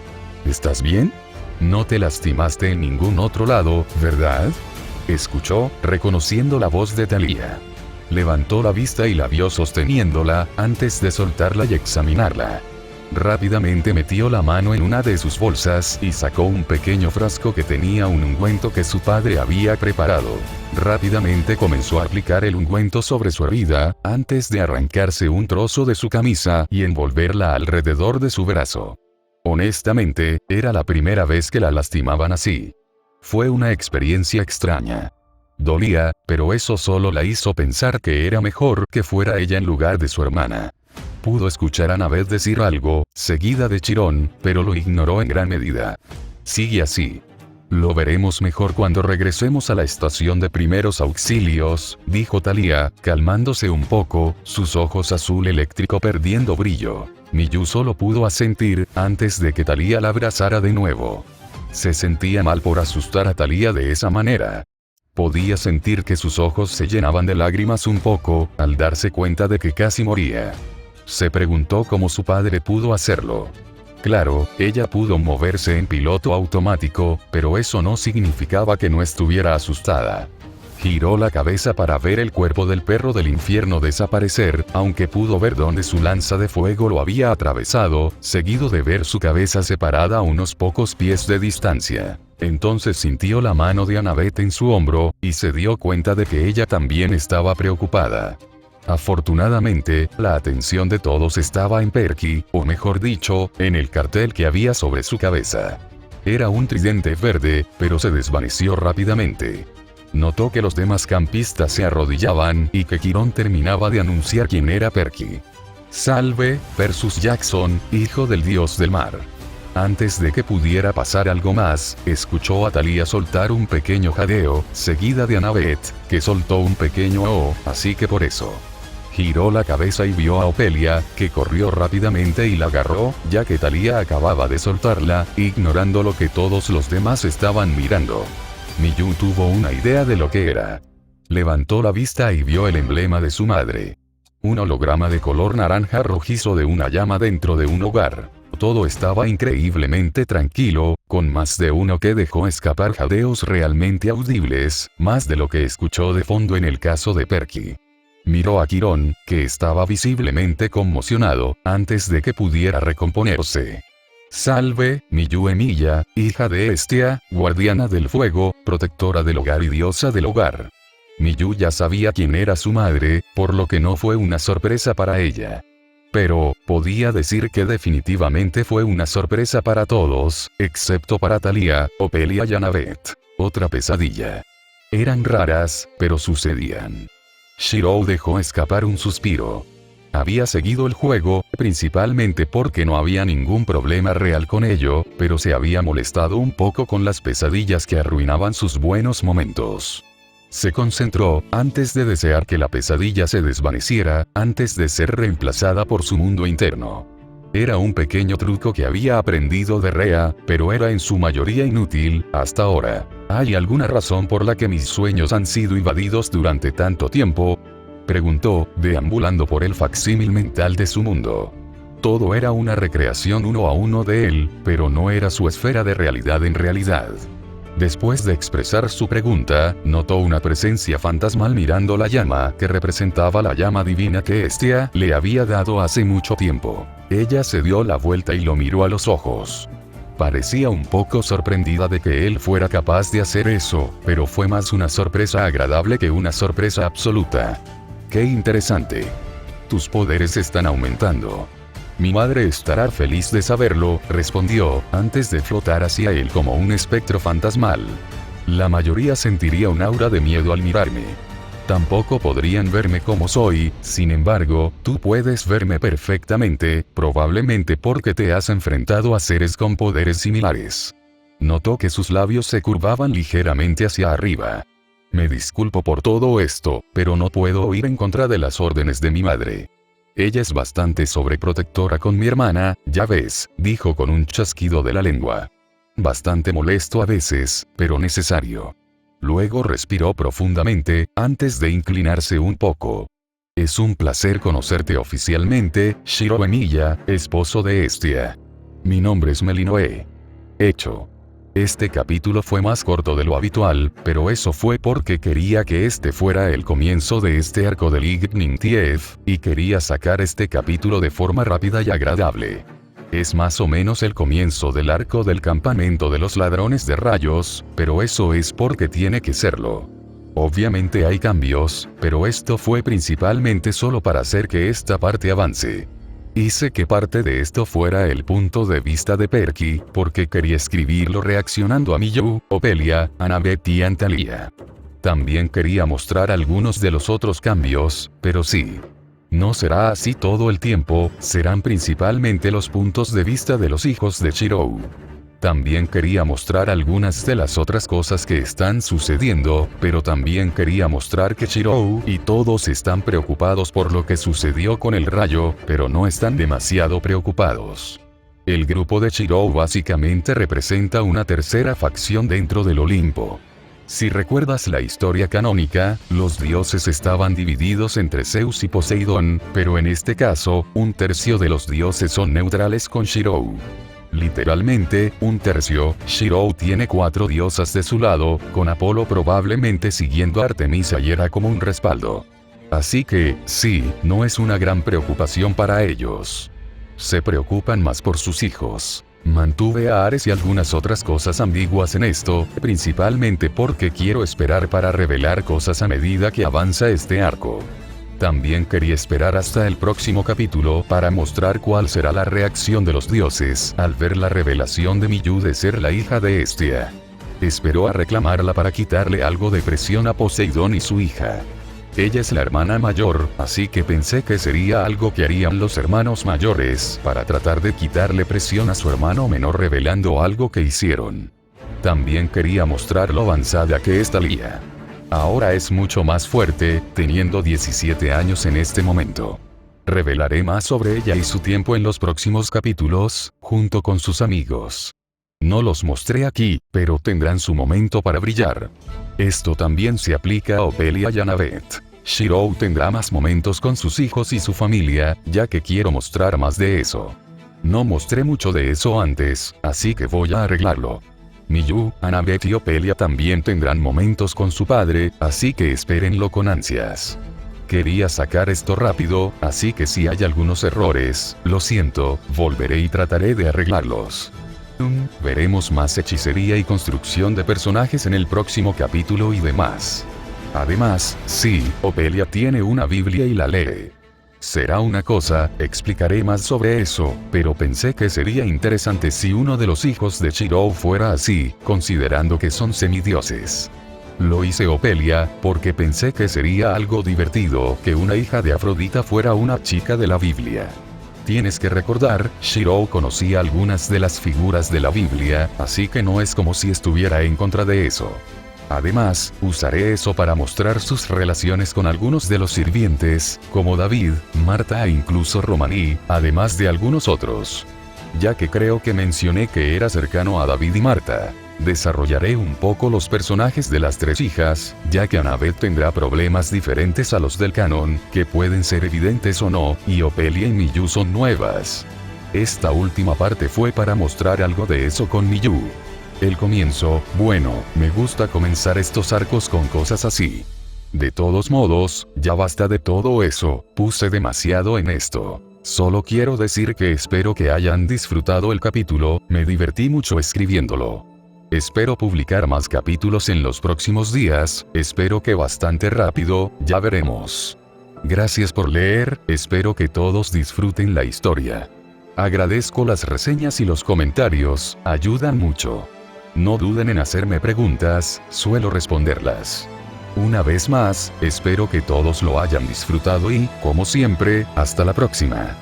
S1: ¿Estás bien? No te lastimaste en ningún otro lado, ¿verdad? Escuchó, reconociendo la voz de Thalía. Levantó la vista y la vio sosteniéndola, antes de soltarla y examinarla. Rápidamente metió la mano en una de sus bolsas y sacó un pequeño frasco que tenía un ungüento que su padre había preparado. Rápidamente comenzó a aplicar el ungüento sobre su herida, antes de arrancarse un trozo de su camisa y envolverla alrededor de su brazo. Honestamente, era la primera vez que la lastimaban así. Fue una experiencia extraña. Dolía, pero eso solo la hizo pensar que era mejor que fuera ella en lugar de su hermana. Pudo escuchar a Annabeth decir algo, seguida de Chiron, pero lo ignoró en gran medida. Sigue así. Lo veremos mejor cuando regresemos a la estación de primeros auxilios, dijo Thalía, calmándose un poco, sus ojos azul eléctrico perdiendo brillo. Miyu solo pudo asentir, antes de que Thalía la abrazara de nuevo. Se sentía mal por asustar a Thalía de esa manera. Podía sentir que sus ojos se llenaban de lágrimas un poco, al darse cuenta de que casi moría. Se preguntó cómo su padre pudo hacerlo. Claro, ella pudo moverse en piloto automático, pero eso no significaba que no estuviera asustada. Giró la cabeza para ver el cuerpo del perro del infierno desaparecer, aunque pudo ver dónde su lanza de fuego lo había atravesado, seguido de ver su cabeza separada a unos pocos pies de distancia. Entonces sintió la mano de Annabeth en su hombro, y se dio cuenta de que ella también estaba preocupada. Afortunadamente, la atención de todos estaba en Perky, o mejor dicho, en el cartel que había sobre su cabeza. Era un tridente verde, pero se desvaneció rápidamente. Notó que los demás campistas se arrodillaban y que Chiron terminaba de anunciar quién era Perky. Salve, Perseus Jackson, hijo del dios del mar. Antes de que pudiera pasar algo más, escuchó a Thalía soltar un pequeño jadeo, seguida de Annabeth, que soltó un pequeño oh, así que por eso. Giró la cabeza y vio a Opelia, que corrió rápidamente y la agarró, ya que Thalía acababa de soltarla, ignorando lo que todos los demás estaban mirando. Miyu tuvo una idea de lo que era. Levantó la vista y vio el emblema de su madre. Un holograma de color naranja rojizo de una llama dentro de un hogar. Todo estaba increíblemente tranquilo, con más de uno que dejó escapar jadeos realmente audibles, más de lo que escuchó de fondo en el caso de Perky. Miró a Chiron, que estaba visiblemente conmocionado, antes de que pudiera recomponerse. Salve, Miyu Emilia, hija de Hestia, guardiana del fuego, protectora del hogar y diosa del hogar. Miyu ya sabía quién era su madre, por lo que no fue una sorpresa para ella. Pero, podía decir que definitivamente fue una sorpresa para todos, excepto para Thalía, Opelia y Annabeth. Otra pesadilla. Eran raras, pero sucedían. Shirou dejó escapar un suspiro. Había seguido el juego, principalmente porque no había ningún problema real con ello, pero se había molestado un poco con las pesadillas que arruinaban sus buenos momentos. Se concentró, antes de desear que la pesadilla se desvaneciera, antes de ser reemplazada por su mundo interno. Era un pequeño truco que había aprendido de Rea, pero era en su mayoría inútil, hasta ahora. ¿Hay alguna razón por la que mis sueños han sido invadidos durante tanto tiempo?, preguntó, deambulando por el facsímil mental de su mundo. Todo era una recreación uno a uno de él, pero no era su esfera de realidad en realidad. Después de expresar su pregunta, notó una presencia fantasmal mirando la llama que representaba la llama divina que Hestia le había dado hace mucho tiempo. Ella se dio la vuelta y lo miró a los ojos. Parecía un poco sorprendida de que él fuera capaz de hacer eso, pero fue más una sorpresa agradable que una sorpresa absoluta. ¡Qué interesante! Tus poderes están aumentando. Mi madre estará feliz de saberlo, respondió, antes de flotar hacia él como un espectro fantasmal. La mayoría sentiría un aura de miedo al mirarme. Tampoco podrían verme como soy, sin embargo, tú puedes verme perfectamente, probablemente porque te has enfrentado a seres con poderes similares. Notó que sus labios se curvaban ligeramente hacia arriba. Me disculpo por todo esto, pero no puedo ir en contra de las órdenes de mi madre. Ella es bastante sobreprotectora con mi hermana, ya ves, dijo con un chasquido de la lengua. Bastante molesto a veces, pero necesario. Luego respiró profundamente, antes de inclinarse un poco. Es un placer conocerte oficialmente, Shiro Emiya, esposo de Estia. Mi nombre es Melinoe. Hecho. Este capítulo fue más corto de lo habitual, pero eso fue porque quería que este fuera el comienzo de este arco del Evening TF, y quería sacar este capítulo de forma rápida y agradable. Es más o menos el comienzo del arco del campamento de los ladrones de rayos, pero eso es porque tiene que serlo. Obviamente hay cambios, pero esto fue principalmente solo para hacer que esta parte avance. Hice que parte de esto fuera el punto de vista de Perky, porque quería escribirlo reaccionando a Miyu, Ophelia, Annabeth y Antalya. También quería mostrar algunos de los otros cambios, pero sí. No será así todo el tiempo, serán principalmente los puntos de vista de los hijos de Shirou. También quería mostrar algunas de las otras cosas que están sucediendo, pero también quería mostrar que Shirou y todos están preocupados por lo que sucedió con el rayo, pero no están demasiado preocupados. El grupo de Shirou básicamente representa una tercera facción dentro del Olimpo. Si recuerdas la historia canónica, los dioses estaban divididos entre Zeus y Poseidón, pero en este caso, un tercio de los dioses son neutrales con Shirou. Literalmente, un tercio, Shirou tiene 4 diosas de su lado, con Apolo probablemente siguiendo a Artemisa y Hera como un respaldo. Así que, sí, no es una gran preocupación para ellos. Se preocupan más por sus hijos. Mantuve a Ares y algunas otras cosas ambiguas en esto, principalmente porque quiero esperar para revelar cosas a medida que avanza este arco. También quería esperar hasta el próximo capítulo para mostrar cuál será la reacción de los dioses al ver la revelación de Miyu de ser la hija de Estia. Esperó a reclamarla para quitarle algo de presión a Poseidón y su hija. Ella es la hermana mayor, así que pensé que sería algo que harían los hermanos mayores para tratar de quitarle presión a su hermano menor revelando algo que hicieron. También quería mostrar lo avanzada que es Thalía. Ahora es mucho más fuerte, teniendo 17 años en este momento. Revelaré más sobre ella y su tiempo en los próximos capítulos, junto con sus amigos. No los mostré aquí, pero tendrán su momento para brillar. Esto también se aplica a Ophelia y Annabeth. Shirou tendrá más momentos con sus hijos y su familia, ya que quiero mostrar más de eso. No mostré mucho de eso antes, así que voy a arreglarlo. Miyu, Annabeth y Ophelia también tendrán momentos con su padre, así que espérenlo con ansias. Quería sacar esto rápido, así que si hay algunos errores, lo siento, volveré y trataré de arreglarlos. Veremos más hechicería y construcción de personajes en el próximo capítulo y demás. Además, sí, Ophelia tiene una Biblia y la lee. Será una cosa, explicaré más sobre eso, pero pensé que sería interesante si uno de los hijos de Shirou fuera así, considerando que son semidioses. Lo hice Ophelia, porque pensé que sería algo divertido que una hija de Afrodita fuera una chica de la Biblia. Tienes que recordar, Shirou conocía algunas de las figuras de la Biblia, así que no es como si estuviera en contra de eso. Además, usaré eso para mostrar sus relaciones con algunos de los sirvientes, como David, Marta e incluso Romaní, además de algunos otros. Ya que creo que mencioné que era cercano a David y Marta. Desarrollaré un poco los personajes de las 3 hijas, ya que Annabeth tendrá problemas diferentes a los del canon, que pueden ser evidentes o no, y Ophelia y Miyu son nuevas. Esta última parte fue para mostrar algo de eso con Miyu. El comienzo, bueno, me gusta comenzar estos arcos con cosas así. De todos modos, ya basta de todo eso, puse demasiado en esto. Solo quiero decir que espero que hayan disfrutado el capítulo, me divertí mucho escribiéndolo. Espero publicar más capítulos en los próximos días, espero que bastante rápido, ya veremos. Gracias por leer, espero que todos disfruten la historia. Agradezco las reseñas y los comentarios, ayudan mucho. No duden en hacerme preguntas, suelo responderlas. Una vez más, espero que todos lo hayan disfrutado y, como siempre, hasta la próxima.